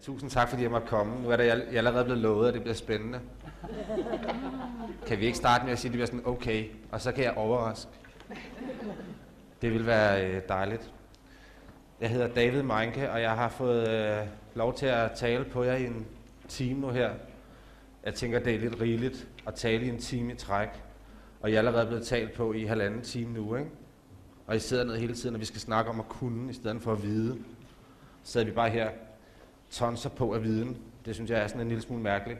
Tusind tak, fordi jeg måtte komme. Nu er jeg allerede blevet lovet, at det bliver spændende. Kan vi ikke starte med at sige, at det bliver sådan okay, og så kan jeg overraske. Det vil være dejligt. Jeg hedder David Meinke, og jeg har fået lov til at tale på jer i en time nu her. Jeg tænker, det er lidt rigeligt at tale i en time i træk. Og jeg er allerede blevet talt på i 1,5 time nu, ikke? Og I sidder ned hele tiden, og vi skal snakke om at kunne, i stedet for at vide. Så sidder vi bare her, tonser på af viden. Det synes jeg er sådan en lille smule mærkeligt.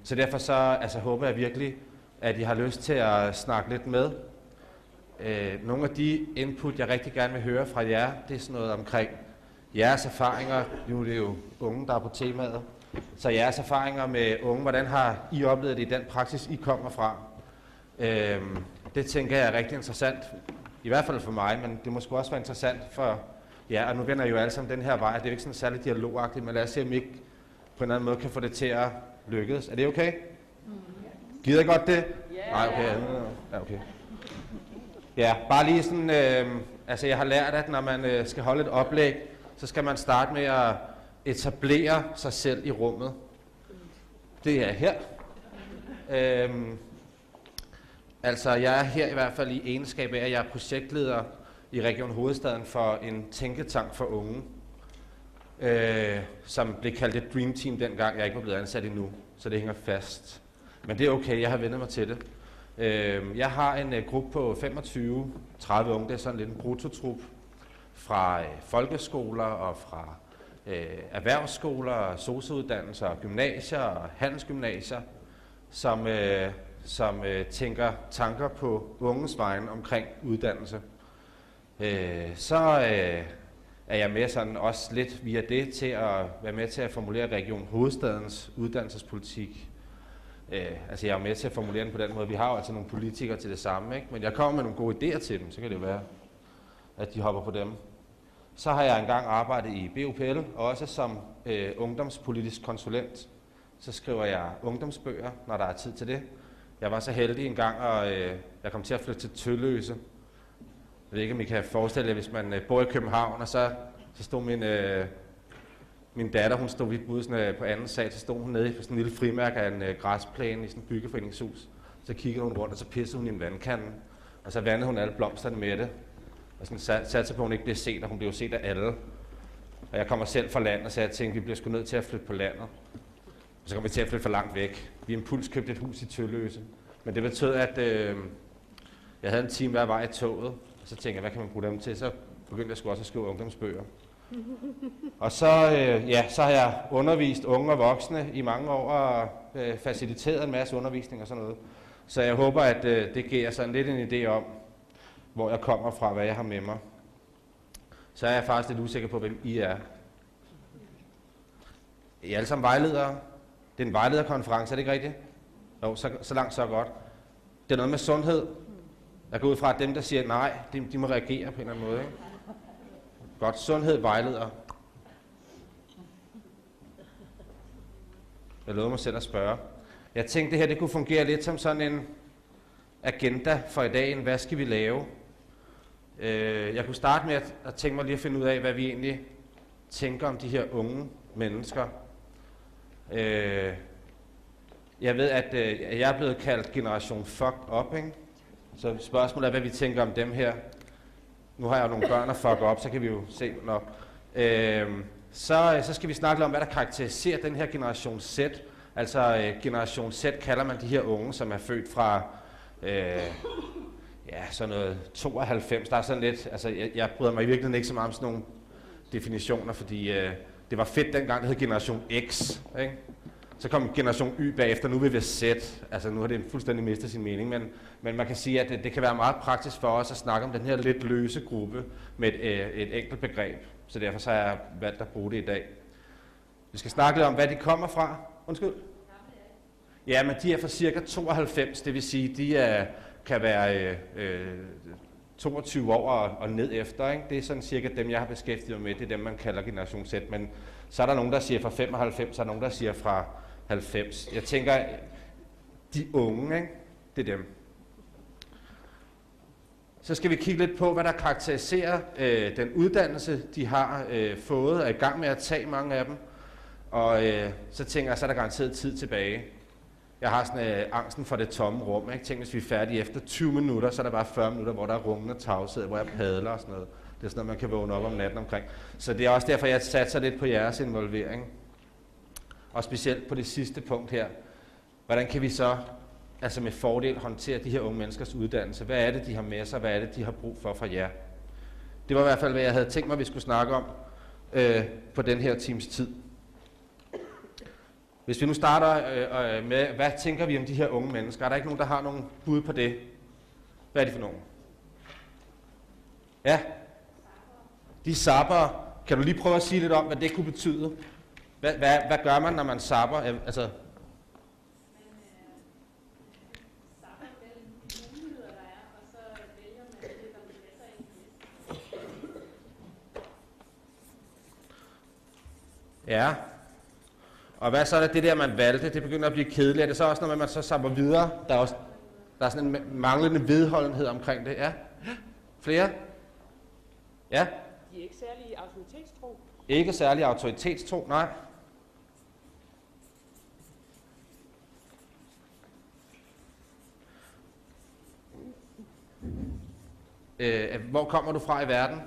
Så derfor så håber jeg virkelig, at I har lyst til at snakke lidt med. Nogle af de input, jeg rigtig gerne vil høre fra jer, det er sådan noget omkring jeres erfaringer. Nu er det jo unge, der er på temaet. Så jeres erfaringer med unge, hvordan har I oplevet det i den praksis, I kommer fra? Det tænker jeg er rigtig interessant, i hvert fald for mig, men det må sgu også være interessant for jer. Og nu vender I jo alle sammen den her vej, det er jo ikke sådan særlig dialogagtigt, men lad os se, om I ikke på en eller anden måde kan få det til at lykkes. Er det okay? Gider I godt det? Nej, okay. Ja, okay. Ja, bare lige sådan, jeg har lært, at når man skal holde et oplæg, så skal man starte med at etablere sig selv i rummet. Det er her. Jeg er her i hvert fald i egenskab af, at jeg er projektleder i Region Hovedstaden for en tænketank for unge, som blev kaldt et Dream Team dengang. Jeg ikke var blevet ansat endnu, så det hænger fast. Men det er okay, jeg har vendt mig til det. Jeg har en gruppe på 25-30 unge, det er sådan lidt en brutotrup fra folkeskoler og fra erhvervsskoler, sosu-uddannelser, gymnasier og handelsgymnasier, som tænker tanker på unges vegne omkring uddannelse. Er jeg med sådan også lidt via det til at være med til at formulere Region Hovedstadens uddannelsespolitik. Jeg er med til at formulere den på den måde. Vi har jo altså nogle politikere til det samme, ikke? Men jeg kommer med nogle gode idéer til dem, så kan det jo være, at de hopper på dem. Så har jeg engang arbejdet i BUPL, også som ungdomspolitisk konsulent. Så skriver jeg ungdomsbøger, når der er tid til det. Jeg var så heldig en gang, og jeg kom til at flytte til Tølløse. Jeg ved ikke, om I kan forestille jer, hvis man bor i København, og så stod min datter, hun stod ved bussen på anden sal, så stod hun nede på sådan en lille frimærke af en græsplæne i sådan et byggeforeningshus. Så kiggede hun rundt, og så pissede hun i en vandkande, og så vandede hun alle blomsterne med det. Og sådan satte sig på, at hun ikke blev set, og hun blev set af alle. Og jeg kommer selv fra landet, så jeg tænkte, vi bliver sgu nødt til at flytte på landet. Og så kom vi til at flytte for langt væk. Vi impuls købte et hus i Tølløse. Men det betød, at jeg havde en time hver vej i toget. Og så tænkte jeg, hvad kan man bruge dem til? Så begyndte jeg sgu også at skrive ungdomsbøger. Og så har jeg undervist unge og voksne i mange år og faciliteret en masse undervisning og sådan noget. Så jeg håber, at det giver sådan lidt en idé om, hvor jeg kommer fra, hvad jeg har med mig. Så er jeg faktisk lidt usikker på, hvem I er. I er alle sammen vejledere. Det er en vejlederkonference, er det ikke rigtigt? Jo, så langt så godt. Det er noget med sundhed. Jeg går ud fra, at dem, der siger nej, de må reagere på en eller anden måde, ikke? Godt, sundhed, vejleder. Jeg lovede mig selv at spørge. Jeg tænkte, det her det kunne fungere lidt som sådan en agenda for i dag. Hvad skal vi lave? Jeg kunne starte med at tænke mig lige at finde ud af, hvad vi egentlig tænker om de her unge mennesker. Jeg ved, at jeg er blevet kaldt generation fucked up, ikke? Så spørgsmålet er, hvad vi tænker om dem her. Nu har jeg jo nogle børn at fuck op, så kan vi jo se nok. Så skal vi snakke om, hvad der karakteriserer den her generation Z. Altså generation Z kalder man de her unge, som er født fra sådan noget 92. Der er sådan lidt, jeg bryder mig i virkeligheden ikke så meget om sådan nogle definitioner, fordi det var fedt dengang, det hed generation X, ikke? Så kom generation Y bagefter, nu vil vi Z. Altså nu har det fuldstændig mistet sin mening, men man kan sige, at det kan være meget praktisk for os at snakke om den her lidt løse gruppe med et enkelt begreb. Så derfor så har jeg valgt at bruge det i dag. Vi skal snakke lidt om, hvad de kommer fra. Undskyld? Ja, men de er fra cirka 92, det vil sige, de kan være 22 år og ned efter, ikke? Det er sådan cirka dem, jeg har beskæftiget mig med. Det er dem, man kalder generation Z. Men så er der nogen, der siger fra 95, så er der nogen, der siger fra 90. Jeg tænker, de unge, ikke? Det er dem. Så skal vi kigge lidt på, hvad der karakteriserer den uddannelse, de har fået, og er i gang med at tage mange af dem. Og så tænker jeg, så er der garanteret tid tilbage. Jeg har sådan angsten for det tomme rum. Jeg tænker, hvis vi er færdige efter 20 minutter, så er der bare 40 minutter, hvor der er rungende tavshed, hvor jeg padler og sådan noget. Det er sådan noget, man kan vågne op om natten omkring. Så det er også derfor, jeg satser lidt på jeres involvering. Og specielt på det sidste punkt her. Hvordan kan vi så altså med fordel håndtere de her unge menneskers uddannelse? Hvad er det, de har med sig? Hvad er det, de har brug for fra jer? Det var i hvert fald, hvad jeg havde tænkt mig, vi skulle snakke om på den her times tid. Hvis vi nu starter med, hvad tænker vi om de her unge mennesker? Er der ikke nogen, der har nogle bud på det? Hvad er det for nogen? Ja? De sapper. Kan du lige prøve at sige lidt om, hvad det kunne betyde? Hvad gør man, når man sapper? Altså ja. Og hvad så er det der, man valgte? Det begynder at blive kedeligt. Er det så også, når man så sapper videre? Der er sådan en manglende vedholdenhed omkring det. Ja? Flere? Ja? De er ikke særlig autoritetstro. Ikke særlig autoritetstro, nej. Hvor kommer du fra i verden?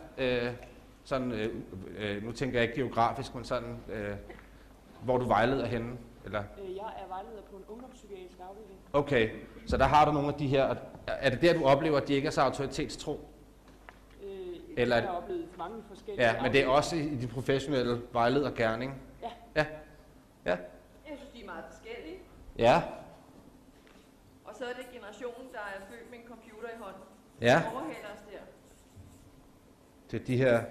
Nu tænker jeg ikke geografisk, men sådan, hvor du vejleder henne? Eller? Jeg er vejleder på en ungdomspsykiatrisk afdeling. Okay, så der har du nogle af de her. Er det der, du oplever, at de ikke er så autoritetstro? Eller jeg har oplevet mange forskellige. Ja, men det er også i de professionelle vejledergerning? Ja. Ja. Ja. Jeg synes, de er meget forskellige. Ja. Og så er det generationen, der er født med en computer i hånden. Ja. Overhælder os der. Det er de her,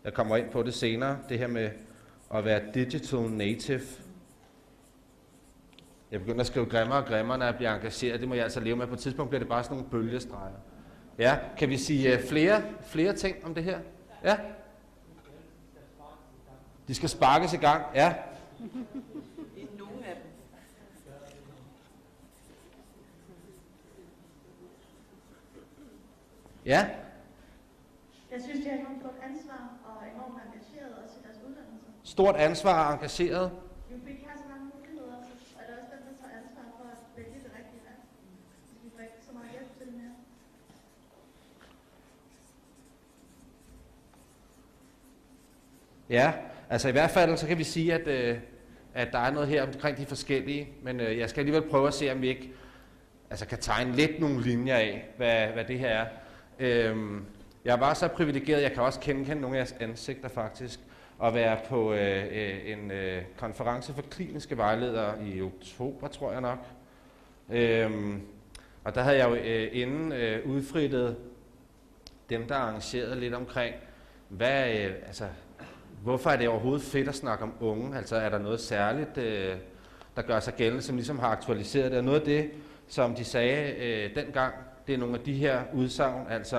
jeg kommer ind på det senere, det her med at være digital native. Jeg begynder at skrive grimmere og grimmere, når jeg bliver engageret. Det må jeg altså leve med. På et tidspunkt bliver det bare sådan nogle bølgestreger. Ja, kan vi sige flere ting om det her? Ja? De skal sparkes i gang, ja. Nogle af dem. Ja? Jeg synes, de har enormt stort ansvar og enormt engageret også i deres uddannelse. Stort ansvar og engageret. Jo, fordi de har så mange muligheder, og det er også dem, der tager ansvar for at vælge det rigtige valg. De får ikke så meget hjælp til det mere. Ja, altså i hvert fald så kan vi sige, at der er noget her omkring de forskellige, men jeg skal alligevel prøve at se, om vi ikke kan tegne lidt nogle linjer af, hvad det her er. Jeg var så privilegeret, jeg kan også kende nogle af jeres ansigter faktisk, at være på en konference for kliniske vejledere i oktober, tror jeg nok. Og der havde jeg jo inden udfrittet dem, der arrangerede lidt omkring, hvorfor er det overhovedet fedt at snakke om unge? Altså er der noget særligt, der gør sig gældende, som ligesom har aktualiseret det? Og noget af det, som de sagde dengang, det er nogle af de her udsagn, altså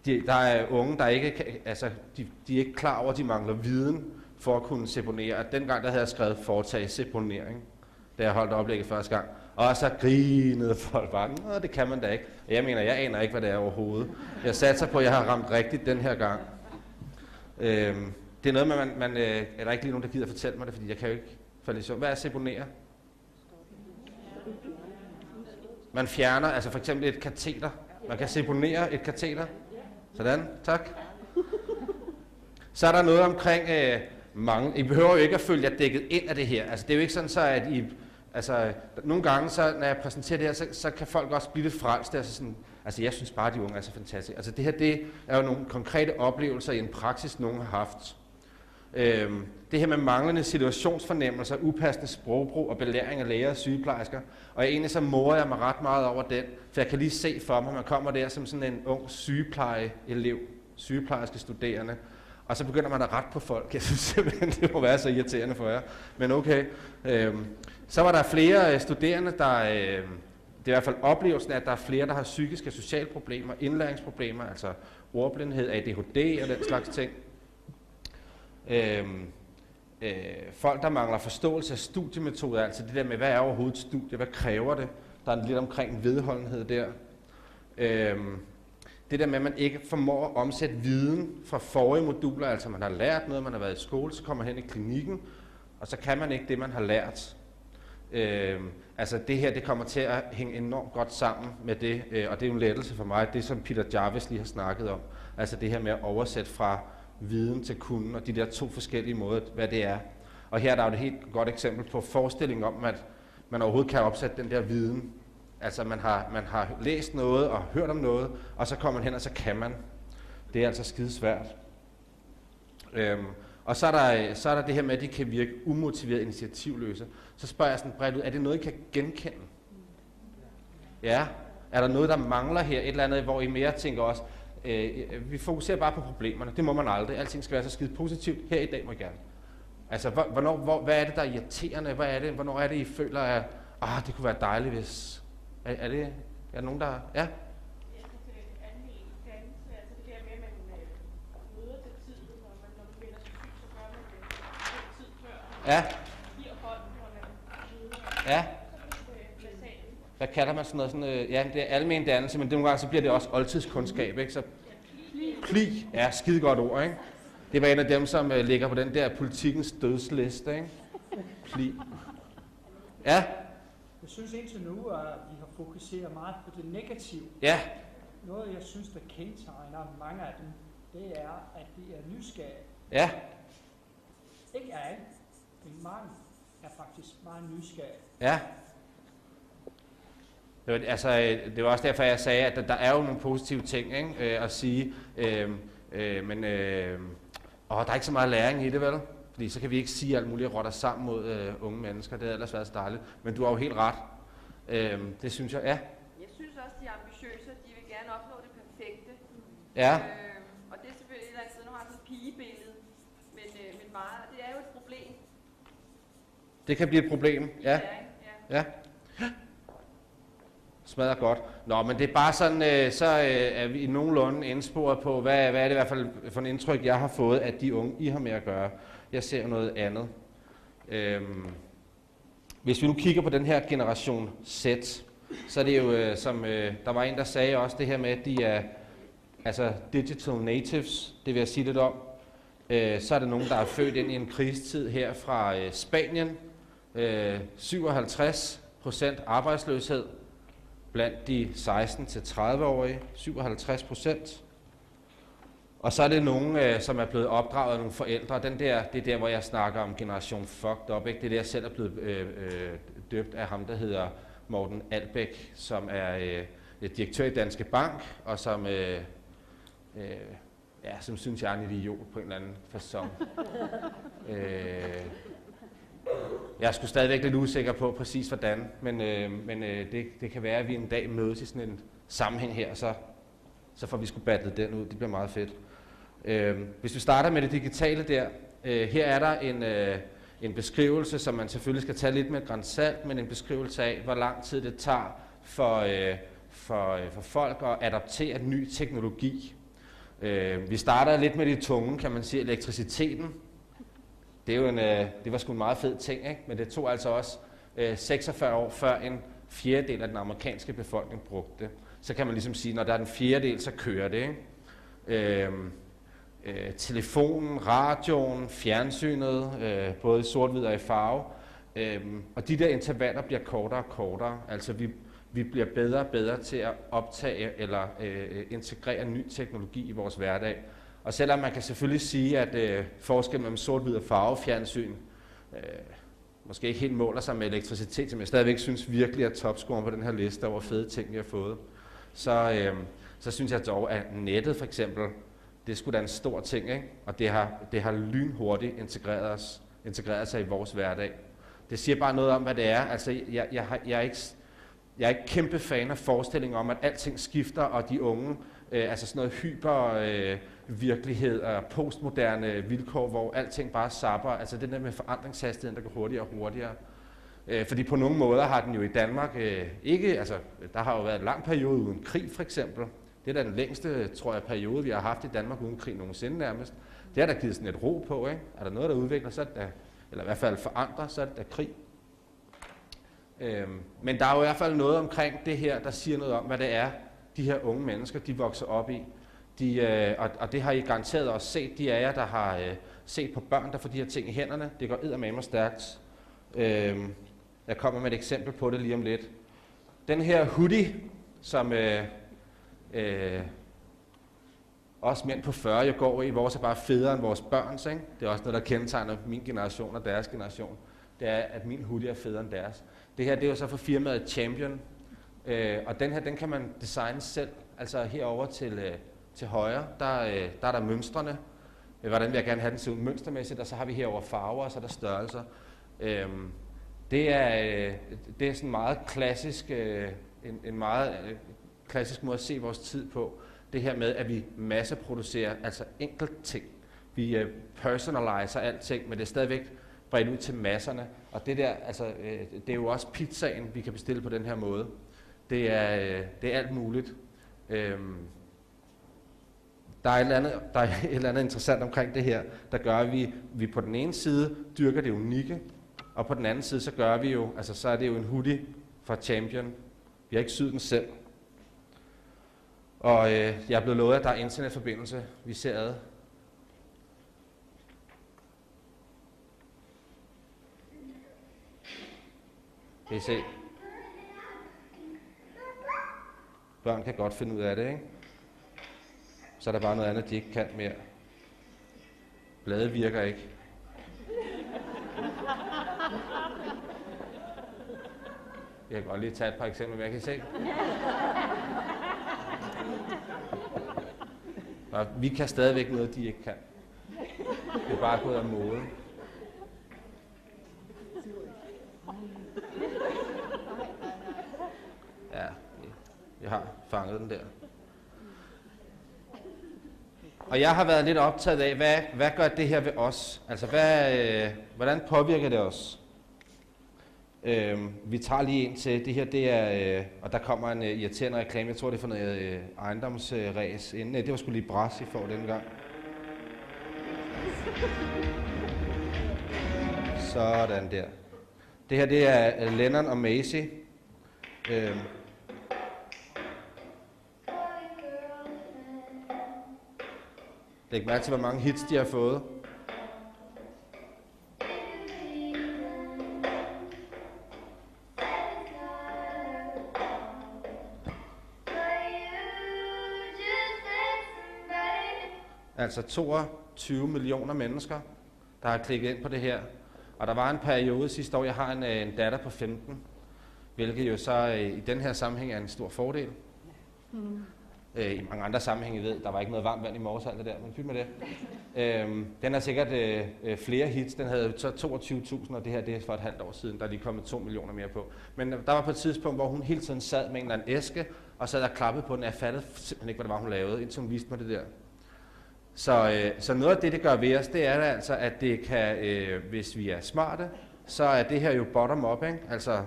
der er unge, der ikke, de er ikke klar over, at de mangler viden for at kunne seponere. Og dengang, der havde jeg skrevet foretage seponering, da jeg holdt oplægget første gang. Og så grinede folk bare, det kan man da ikke. Og jeg mener, jeg aner ikke, hvad det er overhovedet. Jeg satser på, at jeg har ramt rigtigt den her gang. Det er noget, er der ikke lige nogen, der gider fortælle mig det, fordi jeg kan jo ikke falde i søvn. Hvad er seponere? Man fjerner, altså for eksempel et kateter. Man kan seponere et kateter. Sådan, tak. Så er der noget omkring mange. I behøver jo ikke at følge jer dækket ind af det her. Altså det er jo ikke sådan så, at I... Altså, nogle gange, så, når jeg præsenterer det her, så kan folk også blive lidt frelst. Jeg synes bare, at de unge er så fantastiske. Altså det her, det er jo nogle konkrete oplevelser i en praksis, nogen har haft. Det her med manglende situationsfornemmelser, upassende sprogbrug og belæring af læger og sygeplejersker. Og egentlig så morer jeg mig ret meget over den, for jeg kan lige se for mig, at man kommer der som sådan en ung sygeplejeelev, sygeplejerske studerende, og så begynder man at rette på folk. Jeg synes simpelthen, det må være så irriterende for jer. Men okay. Så var der flere studerende, det er i hvert fald oplevelsen af, at der er flere, der har psykiske og sociale problemer, indlæringsproblemer, altså ordblindhed, ADHD og den slags ting. Folk, der mangler forståelse af studiemetoder, altså det der med, hvad er overhovedet et studie, hvad kræver det? Der er lidt omkring vedholdenhed der. Det der med, at man ikke formår at omsætte viden fra forrige moduler, altså man har lært noget, man har været i skole, så kommer man hen i klinikken, og så kan man ikke det, man har lært. Altså det her, det kommer til at hænge enormt godt sammen med det, og det er jo en lettelse for mig, det som Peter Jarvis lige har snakket om. Altså det her med at oversætte fra viden til kunden, og de der to forskellige måder, hvad det er. Og her er der jo et helt godt eksempel på forestillingen om, at man overhovedet kan opsætte den der viden. Altså man har læst noget og hørt om noget, og så kommer man hen, og så kan man. Det er altså skidesvært. Og så er der det her med, at de kan virke umotiveret initiativløse. Så spørger jeg sådan bredt ud, er det noget, I kan genkende? Ja. Er der noget, der mangler her? Et eller andet, hvor I mere tænker også, vi fokuserer bare på problemerne. Det må man aldrig. Alting skal være så skide positivt. Her i dag må I gerne. Altså, hvad er det, der er irriterende? Hvornår er det, I føler, at det kunne være dejligt, hvis... Er der nogen, der... Ja? Jeg skal til almen dannelse, altså det der med, at man møder til tiden, og når man finder sig syg, så gør man det tid før. Ja. Giver hånden, når man møder. Ja. Hvad kalder man sådan noget? Ja, det er almen dannelse, men nogle gange så bliver det også oldtidskundskab, ikke? Så pli er skide godt ord, ikke? Det var en af dem, som ligger på den der politikens dødsliste, ikke? Pli. Ja. Jeg synes indtil nu, at vi har fokuseret meget på det negative. Ja. Noget, jeg synes, der kendetegner mange af dem, det er, at de er nysgerrige. Ja. Ikke alle, men mange er faktisk meget nysgerrige. Ja. Det var også derfor, jeg sagde, at der er jo nogle positive ting, ikke? At sige, men der er ikke så meget læring i det, vel? Fordi så kan vi ikke sige alt muligt og rotter sammen mod unge mennesker. Det havde ellers været så dejligt. Men du har jo helt ret. Det synes jeg, ja. Jeg synes også, de er ambitiøse, de vil gerne opnå det perfekte. Ja. Og det er selvfølgelig et eller andet sted, nu har sådan et pigebillede, men meget, og det er jo et problem. Det kan blive et problem, ja. Ja. Smadrer godt. Nå, men det er bare sådan, så er vi nogenlunde indsporet på, hvad er det i hvert fald for en indtryk, jeg har fået, at de unge, I har med at gøre. Jeg ser noget andet. Hvis vi nu kigger på den her generation Z, så er det jo, som der var en, der sagde også det her med, at de er altså digital natives, det vil jeg sige lidt om. Så er der nogen, der er født ind i en krigstid her fra Spanien. 57% arbejdsløshed blandt de 16-30-årige. 57%. Og så er det nogen, som er blevet opdraget af nogle forældre. Det er der, hvor jeg snakker om generation fucked up. Ikke? Det er der, jeg selv er blevet døbt af ham, der hedder Morten Albæk, som er direktør i Danske Bank, og som, som synes, jeg er en idiot på en eller anden facon. Jeg er sgu stadigvæk lidt usikker på præcis hvordan, men det kan være, at vi en dag mødes i sådan en sammenhæng her, så får vi sgu battlet den ud. Det bliver meget fedt. Hvis vi starter med det digitale der, her er der en beskrivelse, som man selvfølgelig skal tage lidt med et gran salt, men en beskrivelse af, hvor lang tid det tager for folk at adaptere ny teknologi. Vi starter lidt med de tunge, kan man sige, elektriciteten. Det er jo det var sgu en meget fed ting, ikke? Men det tog altså også 46 år før en fjerdedel af den amerikanske befolkning brugte det. Så kan man ligesom sige, når der er en fjerdedel, så kører det, ikke? Telefonen, radioen, fjernsynet, både i sort-hvid og i farve. Og de der intervaller bliver kortere og kortere. Altså vi bliver bedre og bedre til at optage eller integrere ny teknologi i vores hverdag. Og selvom man kan selvfølgelig sige, at forskellen mellem sort-hvid og farvefjernsyn måske ikke helt måler sig med elektricitet, som jeg stadigvæk synes virkelig er topscoren på den her liste over fede ting, vi har fået, så synes jeg dog, at nettet for eksempel, det skulle da en stor ting, ikke? Og det har lynhurtigt integreret sig i vores hverdag. Det siger bare noget om, hvad det er. Altså, jeg er ikke kæmpe fan af forestillingen om, at alting skifter, og de unge, altså sådan noget hypervirkelighed og postmoderne vilkår, hvor alting bare zapper. Altså den der med forandringshastigheden, der går hurtigere og hurtigere. Fordi på nogle måder har den jo i Danmark ikke, altså der har jo været en lang periode uden krig for eksempel. Det er da den længste, tror jeg, periode, vi har haft i Danmark uden krig nogensinde nærmest. Det har der givet sådan et ro på, ikke? Er der noget, der udvikler, så er det da, eller i hvert fald forandrer, så er det da krig. Men der er jo i hvert fald noget omkring det her, der siger noget om, hvad det er, de her unge mennesker, de vokser op i. Og det har I garanteret også set, de af jer, der har set på børn, der får de her ting i hænderne. Det går eddermame stærkt. Jeg kommer med et eksempel på det lige om lidt. Den her hoodie, som også mænd på 40 jo går i, vores er bare federe end vores børns, ikke? Det er også noget, der kendetegner min generation og deres generation. Det er, at min hoodie er federe end deres. Det her, det er jo så for firmaet Champion. Og den her, den kan man designe selv. Altså herover til højre, der er der mønstrene. Hvordan vil jeg gerne have den se ud mønstermæssigt, og så har vi herover farver, og så er der størrelser. Det er sådan meget klassisk, en meget klassisk måde at se vores tid på. Det her med, at vi masseproducerer altså enkelt ting. Vi personaliser alting, men det er stadigvæk bredt ud til masserne. Og det der, altså, det er jo også pizzaen, vi kan bestille på den her måde. Det er alt muligt. Der er et eller andet interessant omkring det her, der gør, at vi på den ene side dyrker det unikke, og på den anden side, så gør vi jo, altså så er det jo en hoodie fra Champion. Vi har ikke syet den selv. Og jeg er blevet lovet, at der er internetforbindelse. Vi ser ad. Kan I se? Børn kan godt finde ud af det, ikke? Så er der bare noget andet, de ikke kan mere. Bladet virker ikke. Jeg kan godt lige tage et par eksempler, hvad jeg kan se. Og vi kan stadigvæk noget, de ikke kan. Det er bare gået af mode. Ja, jeg har fanget den der. Og jeg har været lidt optaget af, hvad gør det her ved os? Altså, hvordan påvirker det os? Vi tager lige ind til det her, det er, og der kommer en irriterende reklame, jeg tror det er for noget ejendomsræs inden. Det var sgu lige Bras, I får den gang. Sådan der. Det her, det er Lennon og Maisie. Læg mærke til, hvor mange hits de har fået. Altså 22 millioner mennesker, der har klikket ind på det her. Og der var en periode sidste år, jeg har en datter på 15, hvilket jo så i den her sammenhæng er en stor fordel. I mange andre sammenhænge ved, der var ikke noget varmt vand i morges, alt det der, men pyt med det. Den har sikkert flere hits, den havde så 22.000, og det her det er for et halvt år siden, der er lige kommet 2 millioner mere på. Men der var på et tidspunkt, hvor hun hele tiden sad med en eller anden æske, og sad og klappede på den, og jeg fattede simpelthen ikke, hvad det var, hun lavede, indtil hun viste mig det der. Så noget af det gør ved os, det er altså, at det kan, hvis vi er smarte, så er det her jo bottom up, ikke? Altså,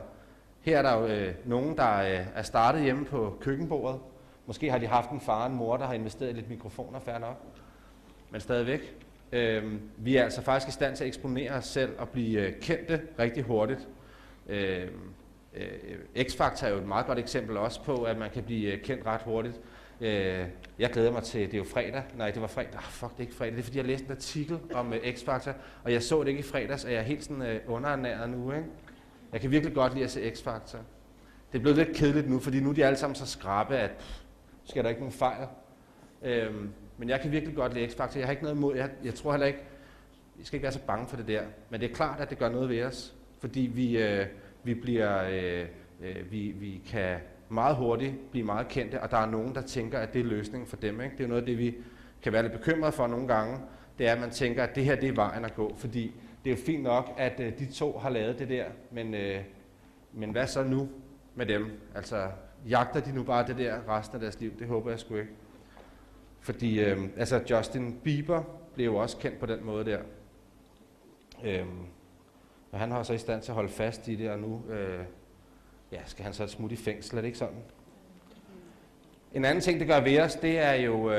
her er der jo nogen, der er startet hjemme på køkkenbordet. Måske har de haft en far og en mor, der har investeret i lidt mikrofoner, fair nok. Men stadigvæk. Vi er altså faktisk i stand til at eksponere os selv og blive kendte rigtig hurtigt. X-Factor er jo et meget godt eksempel også på, at man kan blive kendt ret hurtigt. Jeg glæder mig til, det er jo fredag. Nej, det var fredag. Fuck, det er ikke fredag. Det er fordi, jeg læste en artikel om X-Factor, og jeg så det ikke i fredags, og jeg er helt sådan underernæret nu, ikke? Jeg kan virkelig godt lide at se X-Factor. Det er blevet lidt kedeligt nu, fordi nu er de alle sammen så skrappe, at skal der ikke nogen fejl. Men jeg kan virkelig godt lide X-Factor. Jeg har ikke noget imod. Jeg tror heller ikke, vi skal ikke være så bange for det der. Men det er klart, at det gør noget ved os, fordi vi kan meget hurtigt blive meget kendte, og der er nogen, der tænker, at det er løsningen for dem, ikke? Det er noget af det, vi kan være lidt bekymrede for nogle gange. Det er, at man tænker, at det her det er vejen at gå, fordi det er jo fint nok, at de to har lavet det der, men hvad så nu med dem? Altså, jagter de nu bare det der resten af deres liv? Det håber jeg sgu ikke. Fordi altså Justin Bieber blev jo også kendt på den måde der. Og han har så i stand til at holde fast i det, og nu skal han så et smut i fængsel, er det ikke sådan? En anden ting, det gør ved os, det er jo,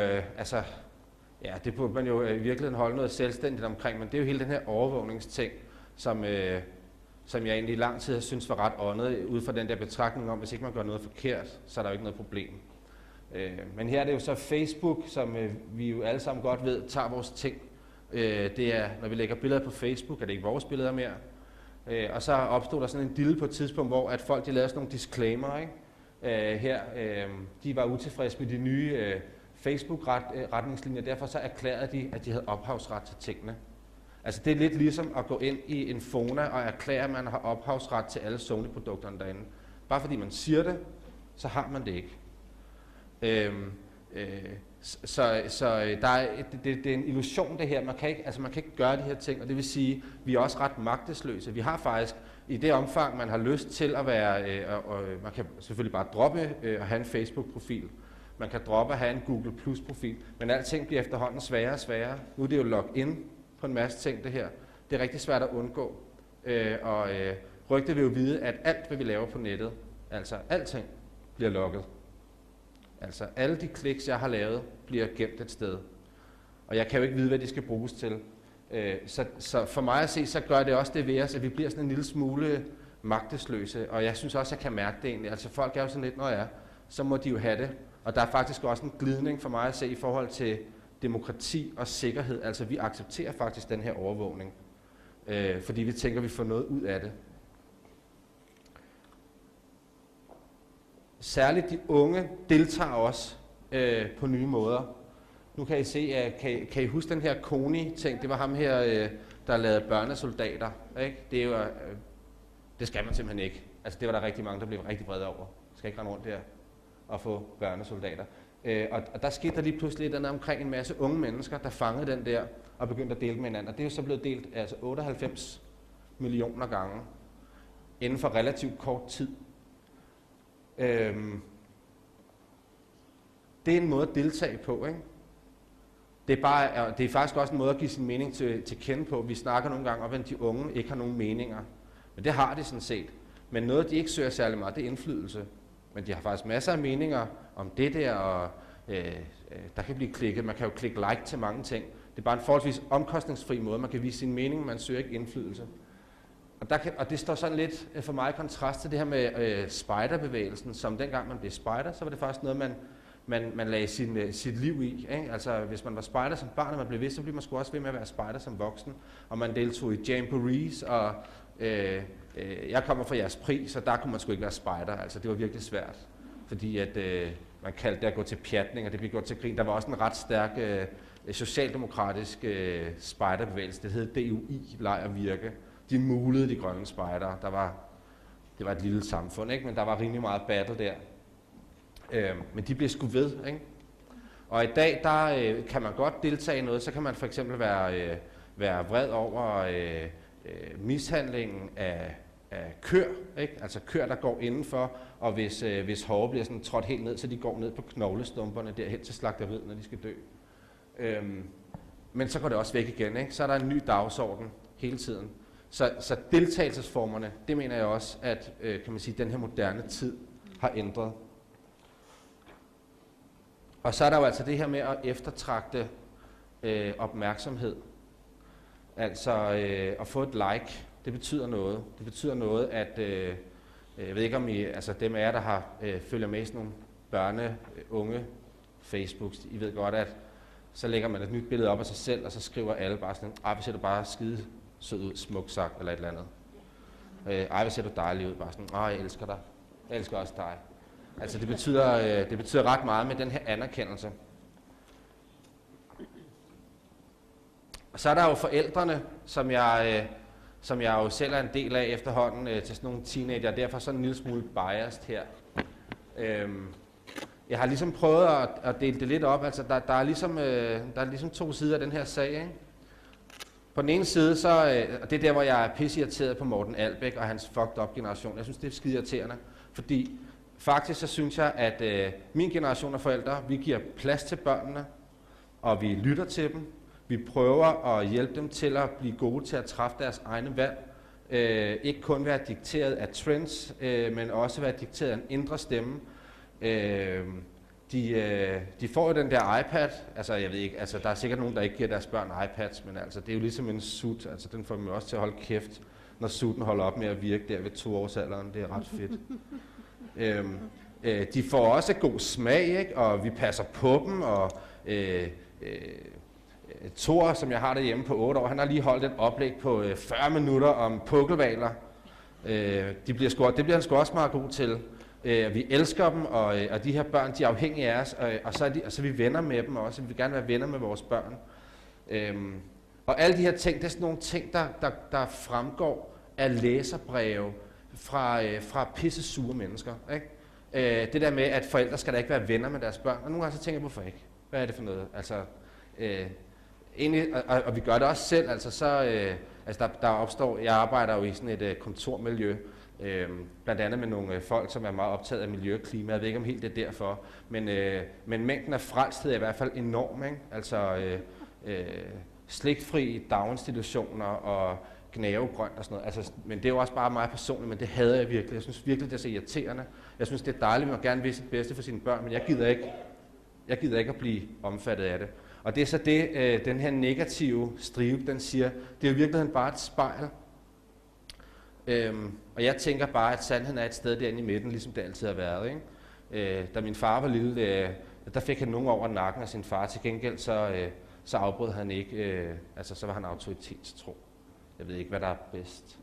det burde man jo i virkeligheden holde noget selvstændigt omkring, men det er jo hele den her overvågningsting, som jeg egentlig i lang tid har syntes var ret åndet, ud fra den der betragtning om, hvis ikke man gør noget forkert, så er der jo ikke noget problem. Men her er det jo så Facebook, som vi jo alle sammen godt ved, tager vores ting. Det er, når vi lægger billeder på Facebook, er det ikke vores billeder mere. Og så opstod der sådan en dille på et tidspunkt, hvor at folk de lavede sådan nogle disclaimer, ikke? De var utilfredse med de nye Facebook-retningslinjer, derfor så erklærede de, at de havde ophavsret til tingene. Altså det er lidt ligesom at gå ind i en Fona og erklære, at man har ophavsret til alle Sony-produkterne derinde. Bare fordi man siger det, så har man det ikke. Det er en illusion det her. Man kan ikke gøre de her ting, og det vil sige, at vi er også ret magtesløse. Vi har faktisk i det omfang, man har lyst til at være, man kan selvfølgelig bare droppe at have en Facebook-profil. Man kan droppe at have en Google Plus-profil, men alting bliver efterhånden sværere og sværere. Nu er det jo login på en masse ting, det her. Det er rigtig svært at undgå. Rygtet vil jo vide, at alt, hvad vi laver på nettet, altså alting, bliver logget. Altså alle de kliks, jeg har lavet, bliver gemt et sted. Og jeg kan jo ikke vide, hvad de skal bruges til. Så for mig at se, så gør det også det ved os, at vi bliver sådan en lille smule magtesløse. Og jeg synes også, at jeg kan mærke det egentlig. Altså folk er jo sådan lidt, når så må de jo have det. Og der er faktisk også en glidning for mig at se i forhold til demokrati og sikkerhed. Altså vi accepterer faktisk den her overvågning. Fordi vi tænker, at vi får noget ud af det. Særligt de unge deltager også på nye måder. Nu kan I se, kan I huske den her Kony-ting? Det var ham her, der lavede børnesoldater. Ikke? Det er jo, det skal man simpelthen ikke. Altså det var der rigtig mange, der blev rigtig vrede over. Skal ikke rende rundt der og få børnesoldater. Og der skete der lige pludselig et andet omkring en masse unge mennesker, der fangede den der og begyndte at dele med hinanden. Og det er jo så blevet delt altså 98 millioner gange inden for relativt kort tid. Det er en måde at deltage på, ikke? Det er faktisk også en måde at give sin mening til kende på. Vi snakker nogle gange om, at de unge ikke har nogen meninger. Men det har de sådan set. Men noget, de ikke søger særlig meget, det er indflydelse. Men de har faktisk masser af meninger om det der, og der kan blive klikket. Man kan jo klikke like til mange ting. Det er bare en forholdsvis omkostningsfri måde. Man kan vise sin mening, man søger ikke indflydelse. Og det står sådan lidt for mig i kontrast til det her med spejderbevægelsen, som dengang man blev spejder, så var det faktisk noget, man lagde sit liv i. Ikke? Altså hvis man var spejder som barn, og man blev ved, så blev man sgu også ved med at være spejder som voksen. Og man deltog i jamborees, og jeg kommer fra jeres pris, så der kunne man sgu ikke være spejder. Altså det var virkelig svært, fordi at man kaldte det at gå til pjatning, og det blev gjort til grin. Der var også en ret stærk socialdemokratisk spejderbevægelse, det hed DUI, Leg og Virke. De mulede de grønne spejdere. Det var et lille samfund, ikke? Men der var rimelig meget battle der. Men de blev sgu ved, ikke? Og i dag, der kan man godt deltage i noget. Så kan man for eksempel være vred over mishandlingen af køer, ikke? Altså køer, der går indenfor, og hvis hove bliver sådan trådt helt ned, så de går ned på knoglestumperne derhen til slagteriet, når de skal dø. Men så går det også væk igen, ikke? Så er der en ny dagsorden hele tiden. Så deltagelsesformerne, det mener jeg også, at kan man sige, den her moderne tid har ændret. Og så er der jo altså det her med at eftertragte opmærksomhed. Altså at få et like, det betyder noget. Det betyder noget, at jeg ved ikke om I, altså dem af jer, der har følger med i sådan nogle unge Facebooks, I ved godt, at så lægger man et nyt billede op af sig selv, og så skriver alle bare sådan, vi ser du bare skide sød ud, smuk sagt, eller et eller andet. Hvor ser du dejlig ud, bare sådan, jeg elsker dig. Jeg elsker også dig. Altså det betyder ret meget med den her anerkendelse. Og så er der jo forældrene, som jeg jo selv er en del af efterhånden til sådan nogle teenager, og derfor sådan en lille smule biased her. Jeg har ligesom prøvet at dele det lidt op, altså der er ligesom to sider af den her sag, ikke? På den ene side, og det er der, hvor jeg er pisseirriteret på Morten Albæk og hans fucked up generation. Jeg synes, det er skide irriterende, fordi faktisk så synes jeg, at min generation af forældre, vi giver plads til børnene, og vi lytter til dem. Vi prøver at hjælpe dem til at blive gode til at træffe deres egne valg. Ikke kun være dikteret af trends, men også være dikteret af en indre stemme. De får jo den der iPad, altså jeg ved ikke, altså der er sikkert nogen, der ikke giver deres børn iPads, men altså det er jo ligesom en sut, altså den får dem også til at holde kæft, når sutten holder op med at virke der ved 2 års alderen, det er ret fedt. De får også god smag, ikke? Og vi passer på dem, og Thor, som jeg har derhjemme på 8 år, han har lige holdt et oplæg på 40 minutter om pukkelvaler. Det bliver han sgu også meget god til. Vi elsker dem, og de her børn, de er afhængige af os, og så er vi venner med dem også. Vi vil gerne være venner med vores børn. Og alle de her ting, det er sådan nogle ting, der fremgår af læserbreve fra pisse sure mennesker. Ikke? Det der med, at forældre skal da ikke være venner med deres børn. Og nogle gange så tænker jeg, hvorfor ikke? Hvad er det for noget? Altså, egentlig, og vi gør det også selv. Altså, der opstår, jeg arbejder jo i sådan et kontormiljø, blandt andet med nogle folk, som er meget optaget af miljø og klima. Jeg ved ikke om helt det er derfor, men mængden af frelsthed er i hvert fald enorm. Ikke? Altså slikfri daginstitutioner og gnavegrønt og sådan noget. Altså, men det er jo også bare mig personligt, men det hader jeg virkelig. Jeg synes virkelig, det er så irriterende. Jeg synes, det er dejligt, at man gerne vil sit bedste for sine børn, men jeg gider ikke at blive omfattet af det. Og det er så det, den her negative stribe, den siger, det er jo i virkeligheden bare et spejl. Og jeg tænker bare, at sandheden er et sted derinde i midten, ligesom det altid har været. Ikke? Da min far var lille, der fik han nogen over nakken af sin far. Til gengæld så afbrød han ikke, så var han autoritetstro. Jeg ved ikke, hvad der er bedst.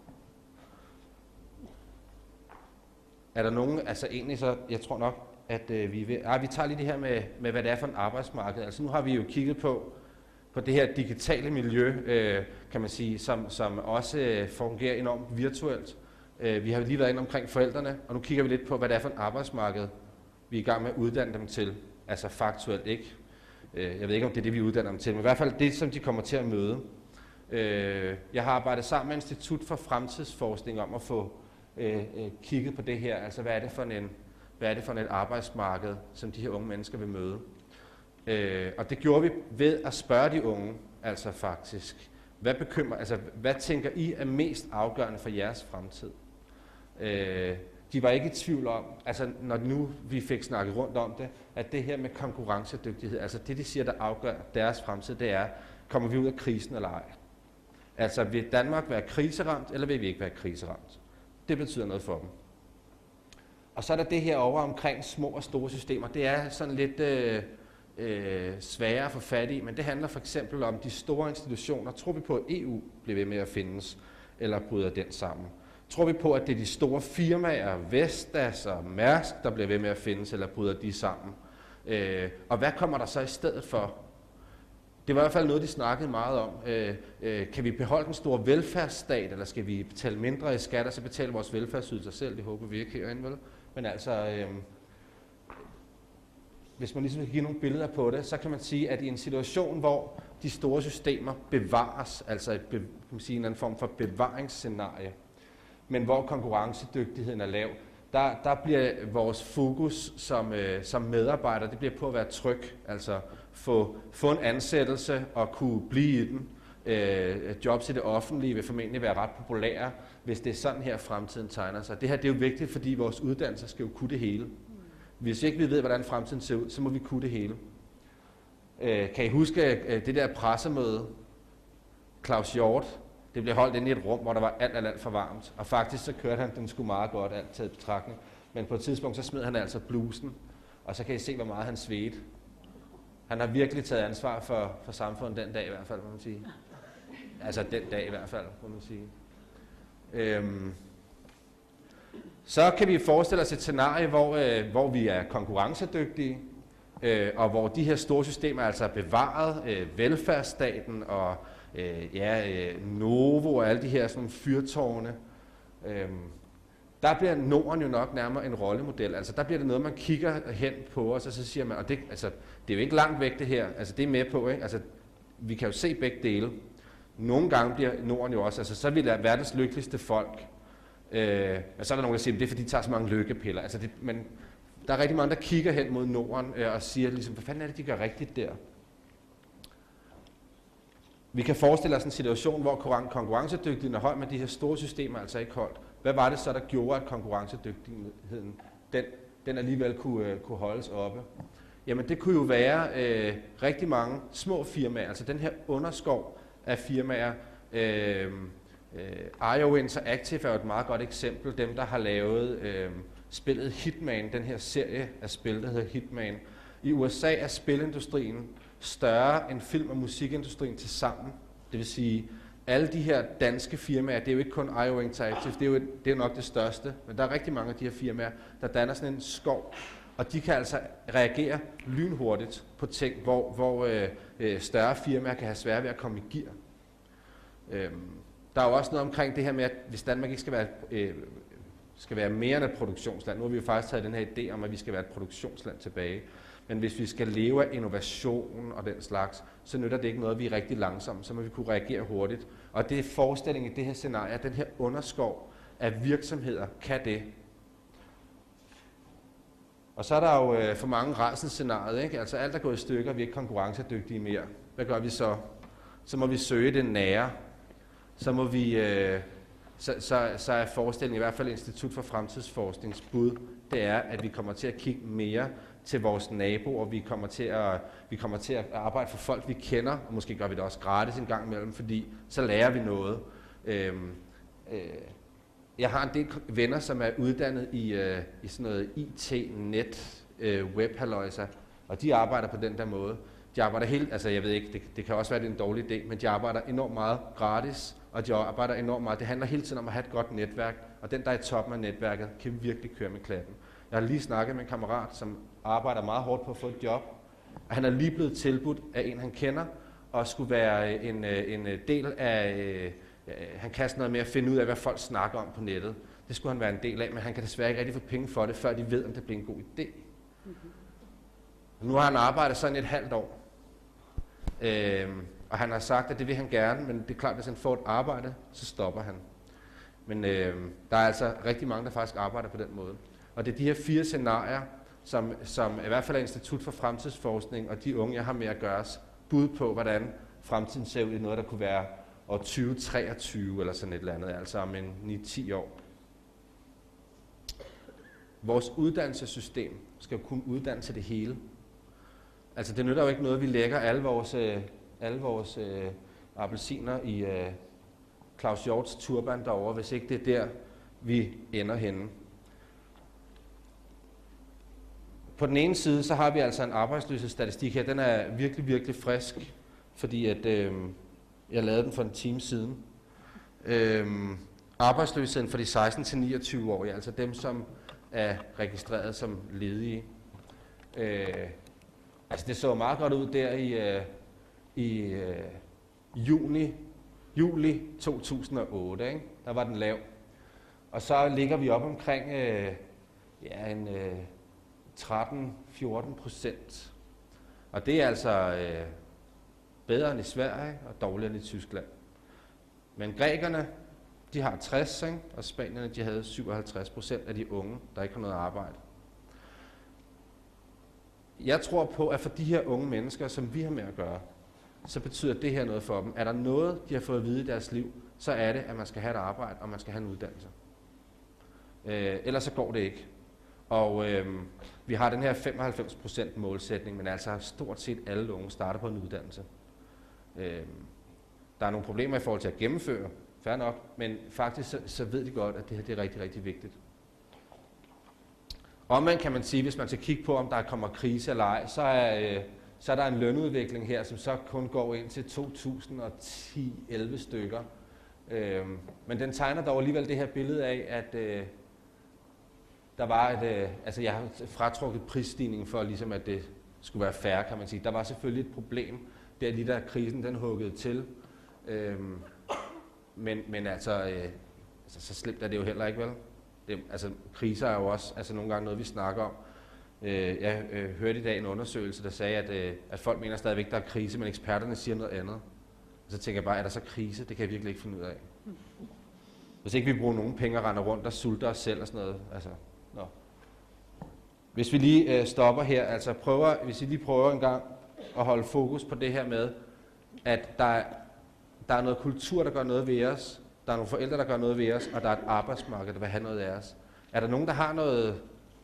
Er der nogen, altså egentlig så, jeg tror nok, at vi tager lige det her med, hvad det er for en arbejdsmarked. Altså nu har vi jo kigget på det her digitale miljø, kan man sige, som også fungerer enormt virtuelt. Vi har lige været inde omkring forældrene, og nu kigger vi lidt på, hvad det er for en arbejdsmarked, vi er i gang med at uddanne dem til. Altså faktuelt ikke. Jeg ved ikke, om det er det, vi uddanner dem til, men i hvert fald det, som de kommer til at møde. Jeg har arbejdet sammen med Institut for Fremtidsforskning om at få kigget på det her. Altså hvad er det for et arbejdsmarked, som de her unge mennesker vil møde. Og det gjorde vi ved at spørge de unge, altså faktisk, hvad tænker I er mest afgørende for jeres fremtid? De var ikke i tvivl om, altså når nu vi fik snakket rundt om det, at det her med konkurrencedygtighed, altså det de siger, der afgør deres fremtid, det er, kommer vi ud af krisen eller ej? Altså vil Danmark være kriseramt, eller vil vi ikke være kriseramt? Det betyder noget for dem. Og så er der det her over omkring små og store systemer. Det er sådan lidt sværere at få fat i, men det handler for eksempel om de store institutioner. Tror vi på, at EU bliver ved med at findes, eller bryder den sammen? Tror vi på, at det er de store firmaer, Vestas og Mærsk, der bliver ved med at findes, eller bryder de sammen? Og hvad kommer der så i stedet for? Det var i hvert fald noget, de snakkede meget om. Kan vi beholde den store velfærdsstat, eller skal vi betale mindre i skat, og så betale vores velfærdsydelser selv? Det håber vi ikke herinde, vel? Men altså, hvis man ligesom kan give nogle billeder på det, så kan man sige, at i en situation, hvor de store systemer bevares, altså en eller anden form for bevaringsscenarie, men hvor konkurrencedygtigheden er lav, der bliver vores fokus som medarbejder, det bliver på at være tryg, altså få en ansættelse og kunne blive i den. Jobs i det offentlige vil formentlig være ret populære, hvis det er sådan her fremtiden tegner sig. Det her det er jo vigtigt, fordi vores uddannelser skal jo kunne det hele. Hvis ikke vi ved, hvordan fremtiden ser ud, så må vi kunne det hele. Kan I huske det der pressemøde, Claus Hjort? Det blev holdt inde i et rum, hvor der var alt for varmt. Og faktisk så kørte han den sgu meget godt, alt taget betragtning. Men på et tidspunkt så smed han altså blusen, og så kan I se, hvor meget han svedte. Han har virkelig taget ansvar for samfundet den dag i hvert fald, må man sige. Altså den dag i hvert fald, må man sige. Så kan vi forestille os et scenarie, hvor vi er konkurrencedygtige, og hvor de her store systemer altså er bevaret, velfærdsstaten og Novo og alle de her sådan fyrtårne. Der bliver Norden jo nok nærmere en rollemodel. Altså der bliver det noget, man kigger hen på os, og så siger man, og det er jo ikke langt væk det her, altså det er med på, ikke? Altså vi kan jo se begge dele. Nogle gange bliver Norden jo også, altså så er vi verdens lykkeligste folk. Og så er der nogen, der siger, at det er fordi, de tager så mange lykkepiller. Altså men der er rigtig mange, der kigger hen mod Norden og siger, ligesom, hvad fanden er det, de gør rigtigt der? Vi kan forestille os en situation, hvor konkurrencedygtigheden er høj, men de her store systemer er altså ikke holdt. Hvad var det så, der gjorde, at konkurrencedygtigheden den alligevel kunne holdes oppe? Jamen det kunne jo være rigtig mange små firmaer, altså den her underskov af firmaer. IO Interactive er jo et meget godt eksempel, dem der har lavet spillet Hitman, den her serie af spil, der hedder Hitman. I USA er spilindustrien større end film- og musikindustrien til sammen. Det vil sige, alle de her danske firmaer, det er jo ikke kun IO Interactive, det er nok det største, men der er rigtig mange af de her firmaer, der danner sådan en skov, og de kan altså reagere lynhurtigt på ting, hvor større firmaer kan have svært ved at komme i gear. Der er jo også noget omkring det her med, at hvis Danmark ikke skal være mere end et produktionsland, nu har vi jo faktisk taget den her idé om, at vi skal være et produktionsland tilbage, men hvis vi skal leve af innovation og den slags, så nytter det ikke noget, at vi er rigtig langsomme, så må vi kunne reagere hurtigt. Og det er forestillingen i det her scenarie, at den her underskov af virksomheder kan det. Og så er der jo for mange rædselsscenariet, ikke? Altså alt er gået i stykker, vi er ikke konkurrencedygtige mere. Hvad gør vi så? Så må vi søge det nære. Så må vi... Så er forestillingen, i hvert fald Institut for Fremtidsforsknings bud, det er, at vi kommer til at kigge mere til vores naboer, vi kommer til at arbejde for folk, vi kender, og måske gør vi det også gratis en gang imellem, fordi så lærer vi noget. Jeg har en del venner, som er uddannet i sådan noget IT, net, webhalløjser, og de arbejder på den der måde. De arbejder helt, altså jeg ved ikke, det kan også være, det er en dårlig idé, men de arbejder enormt meget gratis, og de arbejder enormt meget. Det handler hele tiden om at have et godt netværk, og den, der er i toppen af netværket, kan virkelig køre med klatten. Jeg har lige snakket med en kammerat, som arbejder meget hårdt på at få et job, og han er lige blevet tilbudt af en, han kender, og skulle være en del af... Han kan sådan noget med at finde ud af, hvad folk snakker om på nettet. Det skulle han være en del af, men han kan desværre ikke rigtig få penge for det, før de ved, om det bliver en god idé. Nu har han arbejdet sådan et halvt år. Og han har sagt, at det vil han gerne, men det er klart, at hvis han får et arbejde, så stopper han. Men der er altså rigtig mange, der faktisk arbejder på den måde. Og det er de her 4 scenarier, som i hvert fald er Institut for Fremtidsforskning, og de unge, jeg har med at gøre, bud på, hvordan fremtiden ser ud i noget, der kunne være år 2023 eller sådan et eller andet, altså om en 9-10 år. Vores uddannelsessystem skal jo kunne uddanne til det hele. Altså det nytter jo ikke noget, at vi lægger alle vores appelsiner i Claus Hjorts turban derovre, hvis ikke det er der, vi ender henne. På den ene side, så har vi altså en arbejdsløshedsstatistik her. Den er virkelig, virkelig frisk, fordi at, jeg lavede den for en time siden. Arbejdsløsheden for de 16-29-årige, altså dem, som er registreret som ledige. Altså det så meget godt ud der i juli 2008, ikke? Der var den lav. Og så ligger vi op omkring 13-14%. Og det er altså bedre end i Sverige og dårligere end i Tyskland. Men grækerne, de har 60, ikke? Og spanierne, de havde 57% af de unge, der ikke har noget arbejde. Jeg tror på, at for de her unge mennesker, som vi har med at gøre, så betyder det her noget for dem. Er der noget, de har fået at vide i deres liv, så er det, at man skal have et arbejde, og man skal have en uddannelse. Ellers så går det ikke. Og vi har den her 95% målsætning, men altså stort set alle unge starter på en uddannelse. Der er nogle problemer i forhold til at gennemføre, fair nok, men faktisk så ved de godt, at det her det er rigtig, rigtig vigtigt. Omvendt kan man sige, hvis man skal kigge på, om der kommer krise eller ej, så er der en lønudvikling her, som så kun går ind til 2010-11 stykker. Men den tegner dog alligevel det her billede af, at der var altså jeg har fratrukket prisstigningen for ligesom, at det skulle være fair, kan man sige. Der var selvfølgelig et problem, der lige da krisen den huggede til. Men altså, så slemt er det jo heller ikke, vel? Altså kriser er jo også nogle gange noget, vi snakker om. Jeg hørte i dag en undersøgelse, der sagde, at folk mener stadigvæk, der er krise, men eksperterne siger noget andet. Og så tænker jeg bare, er der så krise? Det kan jeg virkelig ikke finde ud af. Hvis ikke vi bruger nogen penge og render rundt og sulter os selv og sådan noget. Altså, no. Hvis vi lige stopper her, altså hvis vi lige prøver en gang at holde fokus på det her med, at der er noget kultur, der gør noget ved os, der er nogle forældre, der gør noget ved os, og der er et arbejdsmarked, der vil have noget af os. Er der nogen, der har